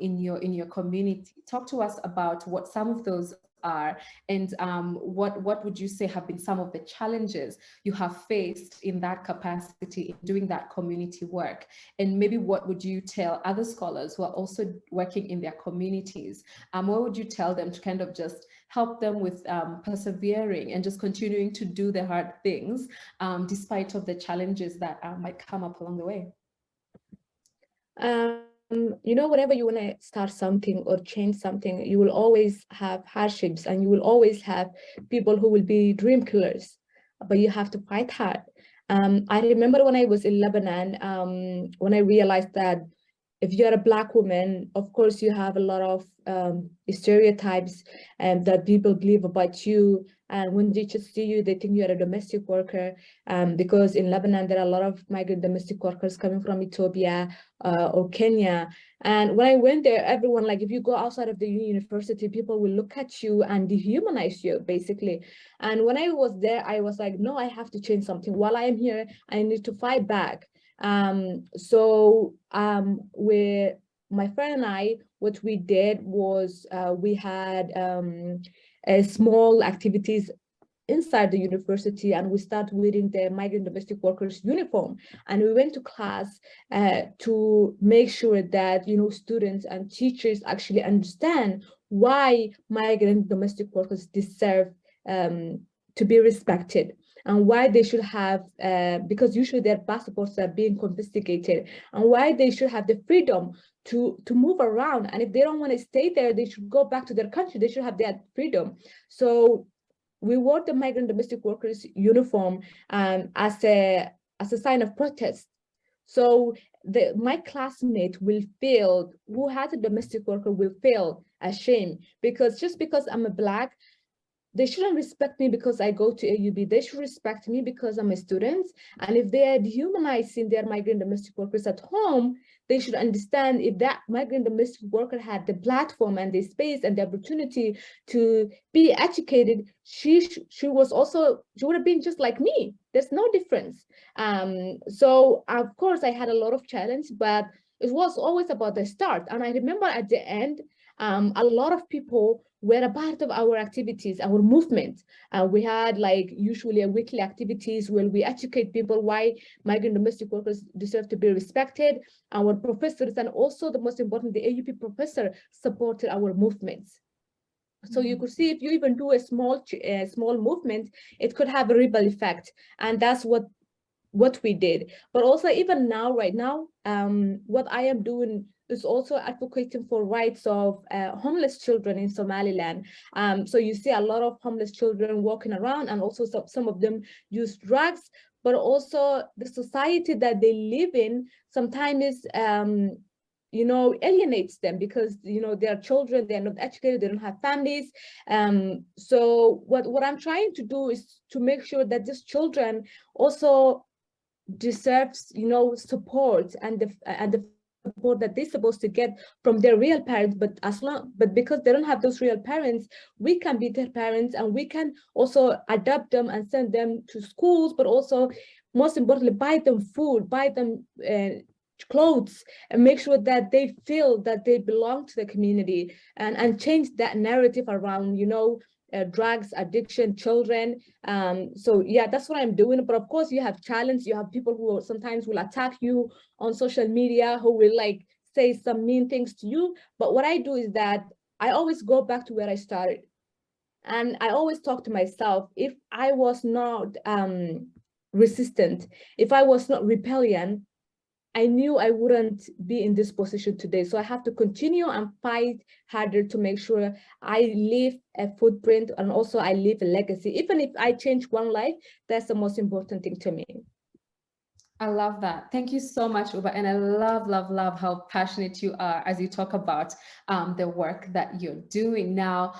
in your community. Talk to us about what some of those are, and what would you say have been some of the challenges you have faced in that capacity in doing that community work, and maybe what would you tell other scholars who are also working in their communities? What would you tell them to kind of just help them with persevering and just continuing to do the hard things despite of the challenges that might come up along the way? You know, whenever you want to start something or change something, you will always have hardships, and you will always have people who will be dream killers, but you have to fight hard. I remember when I was in Lebanon, when I realized that if you're a Black woman, of course, you have a lot of stereotypes that people believe about you. And when they just see you, they think you're a domestic worker, because in Lebanon, there are a lot of migrant domestic workers coming from Ethiopia or Kenya. And when I went there, everyone, like if you go outside of the university, people will look at you and dehumanize you, basically. And when I was there, I was like, no, I have to change something. While I am here, I need to fight back. With my friend and I, what we did was we had small activities inside the university, and we started wearing the migrant domestic workers uniform, and we went to class to make sure that students and teachers actually understand why migrant domestic workers deserve to be respected, and why they should have, because usually their passports are being confiscated, and why they should have the freedom to move around. And if they don't want to stay there, they should go back to their country. They should have that freedom. So we wore the migrant domestic workers uniform as a sign of protest. So my classmate will feel, who has a domestic worker, will feel ashamed, because just because I'm a Black, they shouldn't respect me because I go to AUB. They should respect me because I'm a student. And if they are dehumanizing their migrant domestic workers at home, they should understand if that migrant domestic worker had the platform and the space and the opportunity to be educated, she would have been just like me. There's no difference. So of course I had a lot of challenge, but it was always about the start. And I remember at the end, a lot of people were a part of our activities, our movement. We had usually a weekly activities where we educate people why migrant domestic workers deserve to be respected. Our professors, and also the most important, the AUP professor, supported our movements. So you could see, if you even do a small movement, it could have a ripple effect. And that's what we did. But also even now, right now, what I am doing is also advocating for rights of homeless children in Somaliland. So you see a lot of homeless children walking around, and also some of them use drugs, but also the society that they live in sometimes alienates them, because they are children, they're not educated, they don't have families. So what I'm trying to do is to make sure that these children also deserves support and the support that they're supposed to get from their real parents. But because they don't have those real parents, we can be their parents, and we can also adopt them and send them to schools, but also most importantly, buy them food, buy them clothes, and make sure that they feel that they belong to the community, and change that narrative around drugs addiction, children. So yeah, that's what I'm doing. But of course, you have challenge. You have people who sometimes will attack you on social media, who will say some mean things to you. But what I do is that I always go back to where I started, and I always talk to myself. If I was not resistant, if I was not rebellion, I knew I wouldn't be in this position today. So I have to continue and fight harder to make sure I leave a footprint, and also I leave a legacy. Even if I change one life, that's the most important thing to me. I love that. Thank you so much, Ubah. And I love how passionate you are as you talk about the work that you're doing now.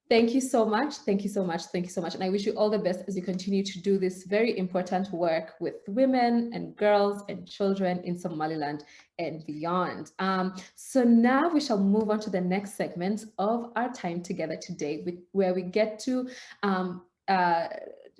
Thank you so much. Thank you so much. Thank you so much. And I wish you all the best as you continue to do this very important work with women and girls and children in Somaliland and beyond. So now we shall move on to the next segment of our time together today, where we get to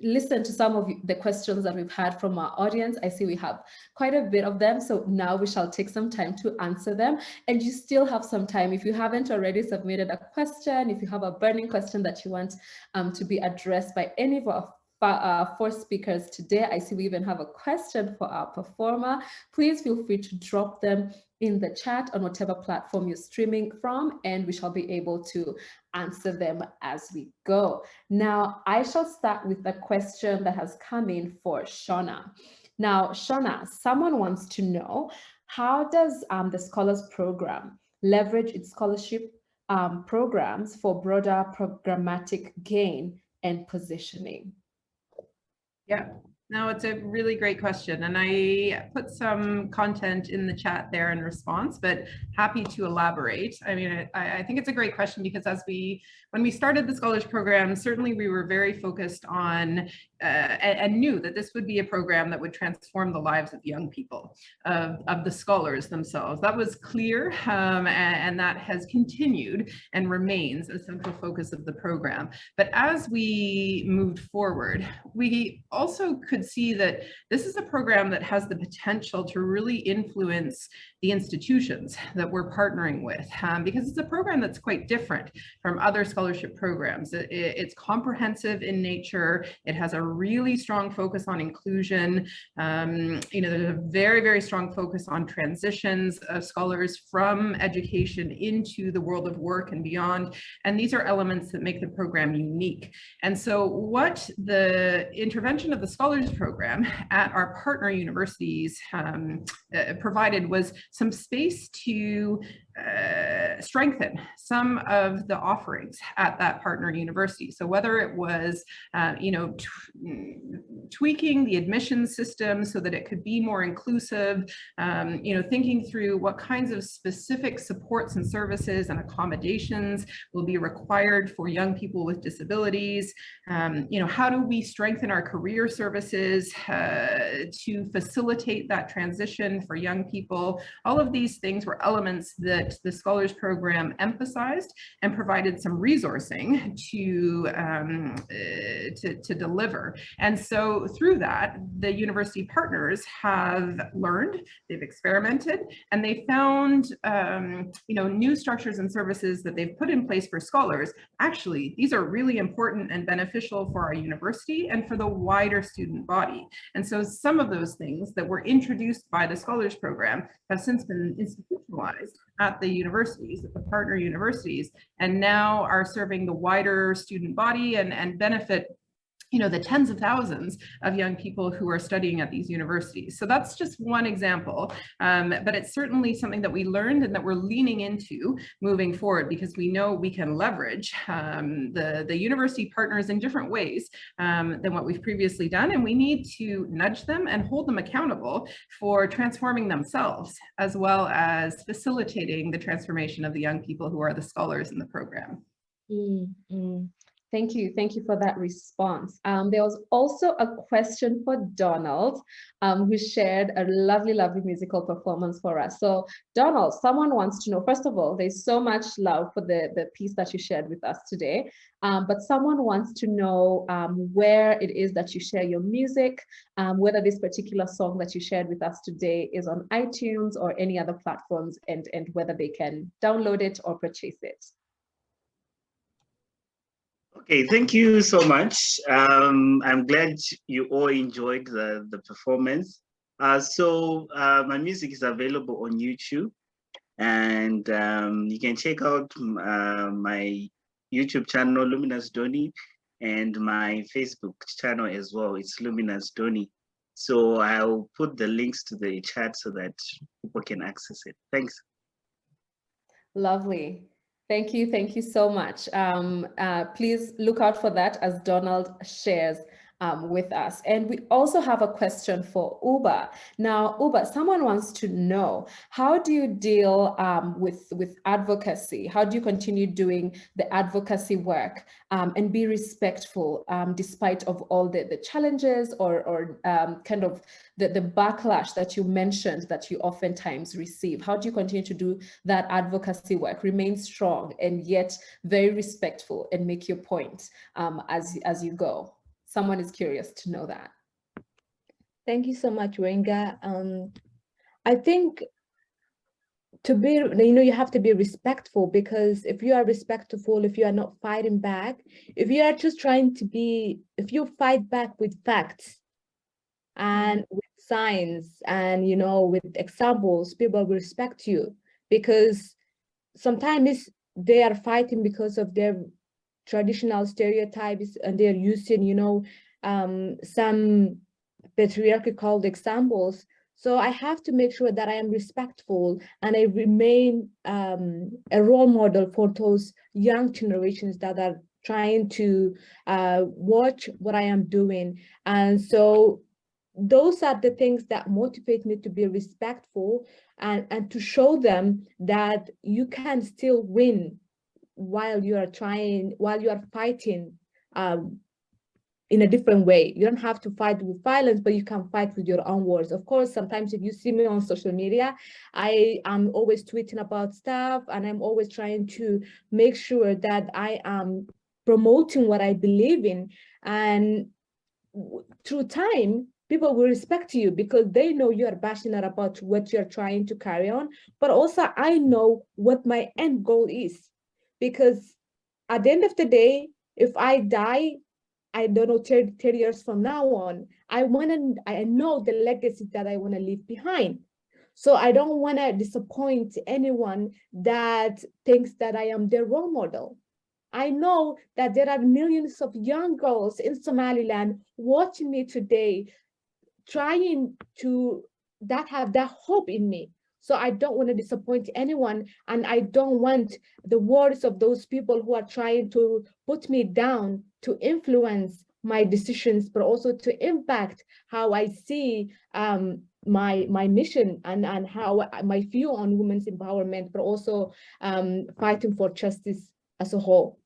listen to some of the questions that we've had from our audience. I see we have quite a bit of them. So now we shall take some time to answer them. And you still have some time. If you haven't already submitted a question, if you have a burning question that you want to be addressed by any of our four speakers today, I see we even have a question for our performer. Please feel free to drop them in the chat on whatever platform you're streaming from, and we shall be able to answer them as we go. Now, I shall start with a question that has come in for Shona. Now, Shona, someone wants to know, how does the Scholars Program leverage its scholarship programs for broader programmatic gain and positioning? Yeah, No, it's a really great question. And I put some content in the chat there in response, but happy to elaborate. I mean, I think it's a great question because when we started the Scholars Program, certainly we were very focused on and knew that this would be a program that would transform the lives of young people, of the scholars themselves. That was clear, and that has continued and remains a central focus of the program. But as we moved forward, we also could see that this is a program that has the potential to really influence the institutions that we're partnering with, because it's a program that's quite different from other scholarship programs. It's comprehensive in nature. It has a really strong focus on inclusion. There's a very, very strong focus on transitions of scholars from education into the world of work and beyond. And these are elements that make the program unique. And so what the intervention of the Scholars Program at our partner universities provided was some space to strengthen some of the offerings at that partner university. So whether it was, tweaking the admissions system so that it could be more inclusive, thinking through what kinds of specific supports and services and accommodations will be required for young people with disabilities. How do we strengthen our career services to facilitate that transition for young people? All of these things were elements that the Scholars Program emphasized and provided some resourcing to deliver. And so through that, the university partners have learned, they've experimented, and they found new structures and services that they've put in place for scholars. Actually, these are really important and beneficial for our university and for the wider student body. And so some of those things that were introduced by the Scholars Program have since been institutionalized at the universities, at the partner universities, and now are serving the wider student body and benefit the tens of thousands of young people who are studying at these universities. So that's just one example, but it's certainly something that we learned and that we're leaning into moving forward, because we know we can leverage the university partners in different ways than what we've previously done, and we need to nudge them and hold them accountable for transforming themselves, as well as facilitating the transformation of the young people who are the scholars in the program. Thank you for that response. There was also a question for Donald, who shared a lovely musical performance for us. So Donald, someone wants to know, first of all, there's so much love for the piece that you shared with us today, but someone wants to know where it is that you share your music, whether this particular song that you shared with us today is on iTunes or any other platforms, and whether they can download it or purchase it. Okay, thank you so much. I'm glad you all enjoyed the performance. So my music is available on YouTube, and you can check out my YouTube channel, Luminous Doni, and my Facebook channel as well. It's Luminous Doni. So I'll put the links to the chat so that people can access it. Thanks. Lovely. Thank you so much. Please look out for that as Donald shares with us. And we also have a question for Ubah. Now, Ubah, someone wants to know, how do you deal with advocacy? How do you continue doing the advocacy work and be respectful despite of all the challenges or kind of the backlash that you mentioned that you oftentimes receive? How do you continue to do that advocacy work, remain strong and yet very respectful, and make your point as you go? Someone is curious to know that. Thank you so much, Waringa. I think to be, you have to be respectful, because if you are respectful, if you are not fighting back, if you are just trying to be, if you fight back with facts and with science and, with examples, people will respect you, because sometimes they are fighting because of their traditional stereotypes, and they're using, some patriarchal examples. So I have to make sure that I am respectful and I remain a role model for those young generations that are trying to watch what I am doing. And so those are the things that motivate me to be respectful and to show them that you can still win while you are fighting in a different way. You don't have to fight with violence, but you can fight with your own words. Of course, sometimes if you see me on social media, I am always tweeting about stuff, and I'm always trying to make sure that I am promoting what I believe in. And through time, people will respect you because they know you are passionate about what you're trying to carry on. But also, I know what my end goal is, because at the end of the day, if I die, I don't know, 30 years from now on, I know the legacy that I want to leave behind. So I don't want to disappoint anyone that thinks that I am their role model. I know that there are millions of young girls in Somaliland watching me today, trying to have that hope in me. So I don't want to disappoint anyone, and I don't want the words of those people who are trying to put me down to influence my decisions, but also to impact how I see my mission and how my view on women's empowerment, but also fighting for justice as a whole.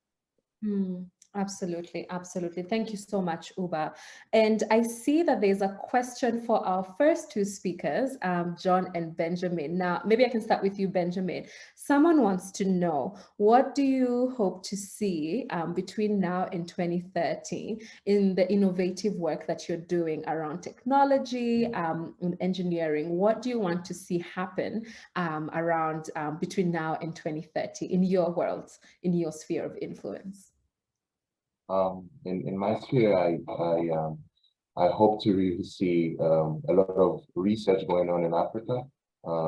Absolutely, absolutely. Thank you so much, Ubah. And I see that there's a question for our first two speakers, John and Benjamin. Now, maybe I can start with you, Benjamin. Someone wants to know, what do you hope to see between now and 2030 in the innovative work that you're doing around technology and engineering? What do you want to see happen around between now and 2030 in your world, in your sphere of influence? In my sphere, I hope to really see a lot of research going on in Africa,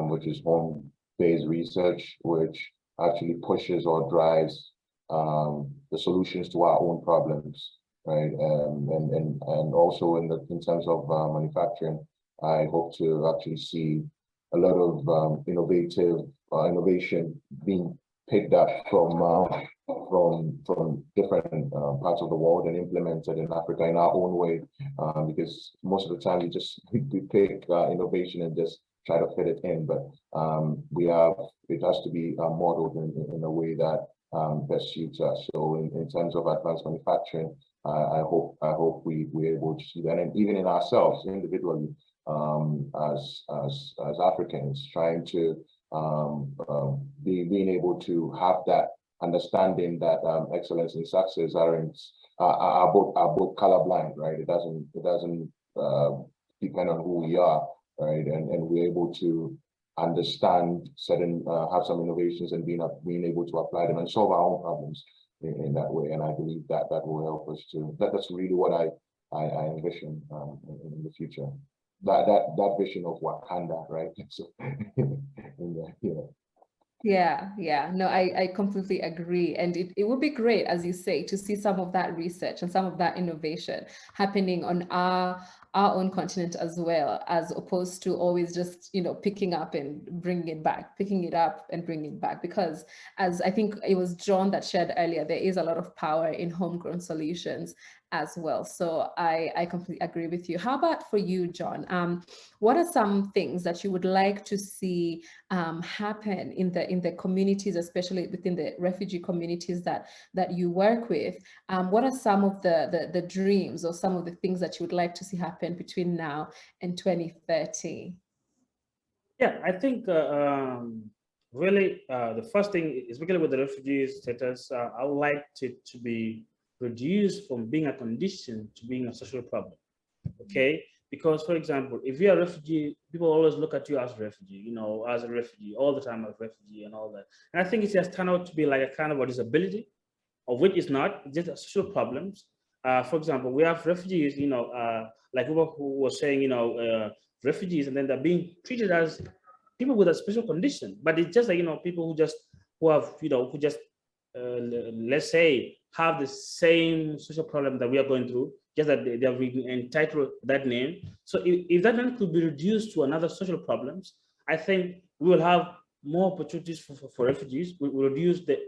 which is home-based research, which actually pushes or drives the solutions to our own problems, right? And also in terms of manufacturing, I hope to actually see a lot of innovation being picked up from different parts of the world and implemented in Africa in our own way, because most of the time we pick innovation and just try to fit it in, but it has to be modeled in a way that best suits us. So in terms of advanced manufacturing, I hope we're able to see that, and even in ourselves individually, as Africans, trying to being able to have that understanding that excellence and success are both colorblind, right? It doesn't depend on who we are, right? And we're able to understand have some innovations and being able to apply them and solve our own problems in that way. And I believe that will help us to. That's really what I envision in the future. That vision of Wakanda, right? So, Yeah, no, I completely agree. And it would be great, as you say, to see some of that research and some of that innovation happening on our own continent as well, as opposed to always just, picking up and bringing it back, picking it up and bringing it back. Because as I think it was John that shared earlier, there is a lot of power in homegrown solutions as well. So I completely agree with you. How about for you, John? What are some things that you would like to see happen in the communities, especially within the refugee communities that you work with? What are some of the dreams or some of the things that you would like to see happen between now and 2030? Yeah, I think really the first thing, especially with the refugee status, I would like it to be reduced from being a condition to being a social problem. Okay, because for example, if you're a refugee, people always look at you as a refugee, as a refugee all the time, as a refugee and all that. And I think it just turned out to be like a kind of a disability, of which it's not, it's just social problems. For example, we have refugees, like Ubah who was saying, refugees, and then they're being treated as people with a special condition. But it's just like, people who have, let's say, have the same social problem that we are going through, just that they are entitled that name. So if that name could be reduced to another social problems, I think we will have more opportunities for refugees. We will reduce the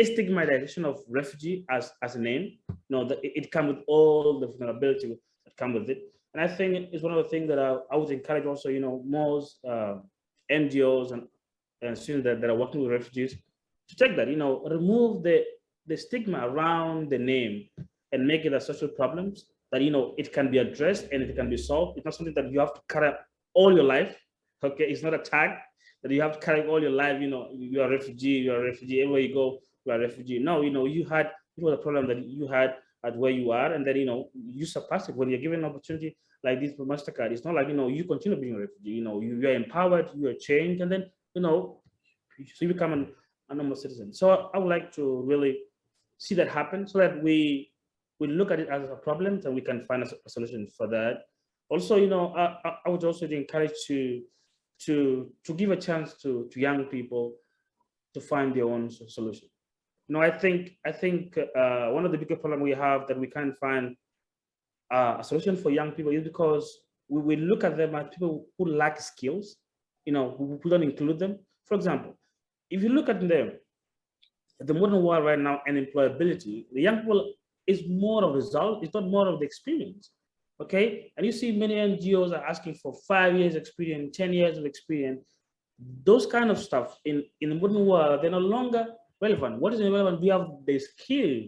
stigmatization of refugee as a name. It comes with all the vulnerability that come with it. And I think it's one of the things that I would encourage also, most NGOs and students that are working with refugees to take that, remove the stigma around the name and make it a social problems that, it can be addressed and it can be solved. It's not something that you have to carry all your life. Okay, it's not a tag that you have to carry all your life. You're a refugee, everywhere you go, you're a refugee. No, it was a problem that you had at where you are, and then you surpass it when you're given an opportunity like this for Mastercard. It's not like you continue being a refugee. You are empowered, you are changed, and then so you become a normal citizen. So I would like to really see that happen, so that we look at it as a problem and we can find a solution for that. Also, I would also encourage to give a chance to young people to find their own solution. I think one of the bigger problems we have that we can't find a solution for young people is because we look at them as people who lack skills, who don't include them. For example, if you look at them, the modern world right now and employability, the young people is more of a result, it's not more of the experience. Okay, and you see many NGOs are asking for 5 years experience, 10 years of experience. Those kind of stuff in the modern world, they're no longer relevant. What is relevant? We have the skill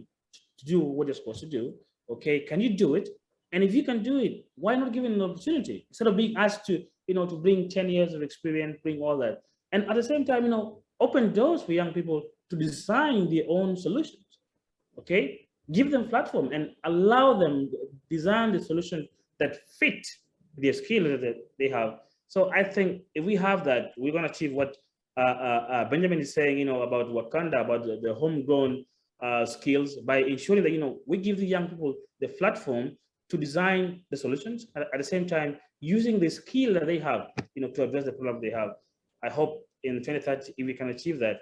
to do what you're supposed to do. Okay, can you do it? And if you can do it, why not give it an opportunity instead of being asked to, to bring 10 years of experience, bring all that, and at the same time, open doors for young people to design their own solutions. Okay, give them platform and allow them design the solution that fit their skill that they have. So I think if we have that, we're going to achieve what Benjamin is saying, about Wakanda, about the homegrown skills, by ensuring that, we give the young people the platform to design the solutions at the same time using the skill that they have, to address the problem they have. I hope in 2030, if we can achieve that,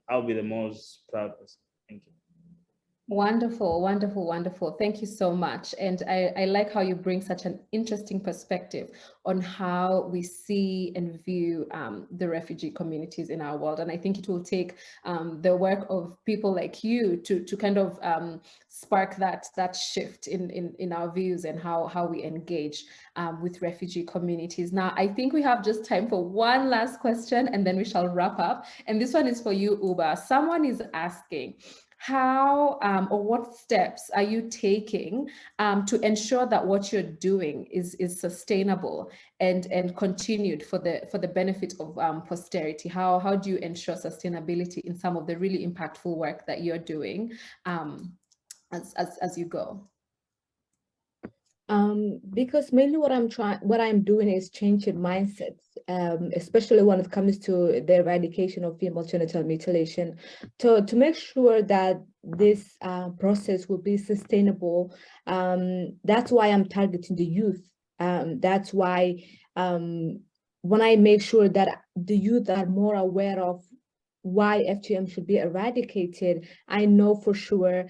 I'll be the most proud person. Thank you. Wonderful, wonderful, wonderful. Thank you so much. And I like how you bring such an interesting perspective on how we see and view the refugee communities in our world. And I think it will take the work of people like you to kind of spark that shift in our views and how we engage with refugee communities. Now, I think we have just time for one last question and then we shall wrap up. And this one is for you, Ubah. Someone is asking, how or what steps are you taking to ensure that what you're doing is sustainable and continued for the benefit of posterity? How do you ensure sustainability in some of the really impactful work that you're doing as you go? Because mainly what I'm doing is changing mindsets, especially when it comes to the eradication of female genital mutilation, to make sure that this process will be sustainable. That's why I'm targeting the youth. That's why when I make sure that the youth are more aware of why FGM should be eradicated, I know for sure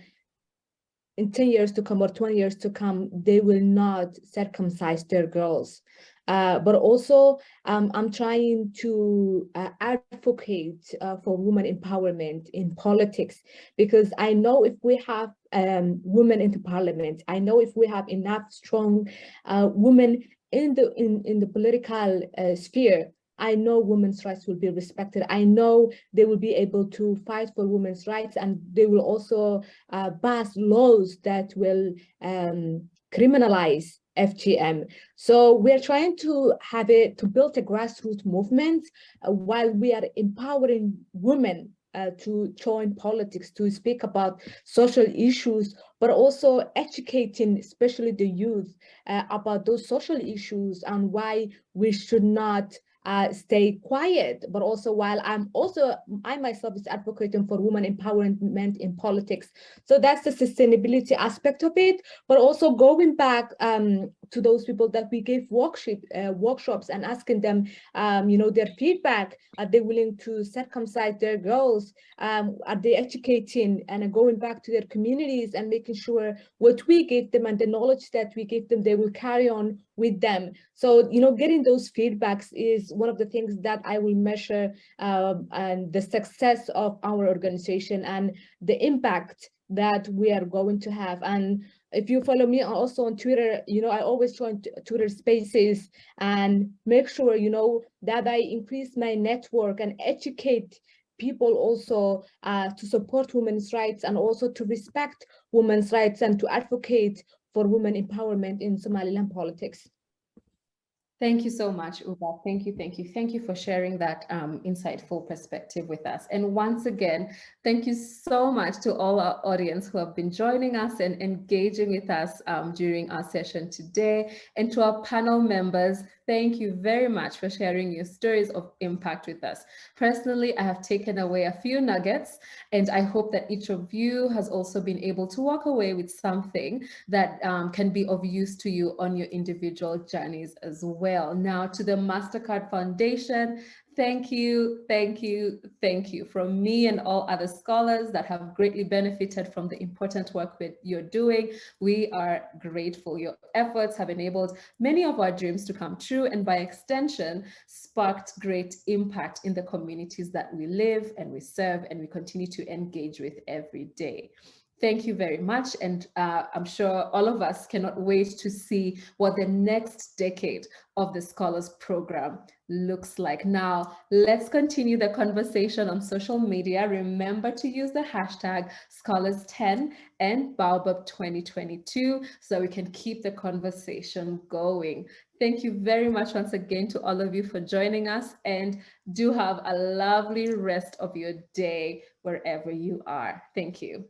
in 10 years to come or 20 years to come, they will not circumcise their girls. But also, I'm trying to advocate for women empowerment in politics, because I know if we have women into parliament, I know if we have enough strong women in the political sphere, I know women's rights will be respected. I know they will be able to fight for women's rights, and they will also pass laws that will criminalize FGM. So we're trying to build a grassroots movement while we are empowering women to join politics, to speak about social issues, but also educating, especially the youth, about those social issues and why we should not stay quiet, but also while I myself is advocating for women empowerment in politics. So that's the sustainability aspect of it, but also going back to those people that we gave workshops and asking them, their feedback. Are they willing to circumcise their girls? Are they educating and going back to their communities and making sure what we gave them and the knowledge that we gave them, they will carry on with them. So, getting those feedbacks is one of the things that I will measure and the success of our organization and the impact that we are going to have. And If you follow me also on Twitter, I always join Twitter spaces and make sure, that I increase my network and educate people also to support women's rights and also to respect women's rights and to advocate for women empowerment in Somaliland politics. Thank you so much, Ubah. Thank you, thank you. Thank you for sharing that insightful perspective with us. And once again, thank you so much to all our audience who have been joining us and engaging with us during our session today. And to our panel members, thank you very much for sharing your stories of impact with us. Personally, I have taken away a few nuggets, and I hope that each of you has also been able to walk away with something that can be of use to you on your individual journeys as well. Now, to the Mastercard Foundation, thank you, thank you, thank you from me and all other scholars that have greatly benefited from the important work that you're doing. We are grateful. Your efforts have enabled many of our dreams to come true, and by extension, sparked great impact in the communities that we live and we serve and we continue to engage with every day. Thank you very much. And I'm sure all of us cannot wait to see what the next decade of the Scholars Program looks like. Now, let's continue the conversation on social media. Remember to use the hashtag Scholars10 and Baobab 2022 so we can keep the conversation going. Thank you very much once again to all of you for joining us, and do have a lovely rest of your day wherever you are. Thank you.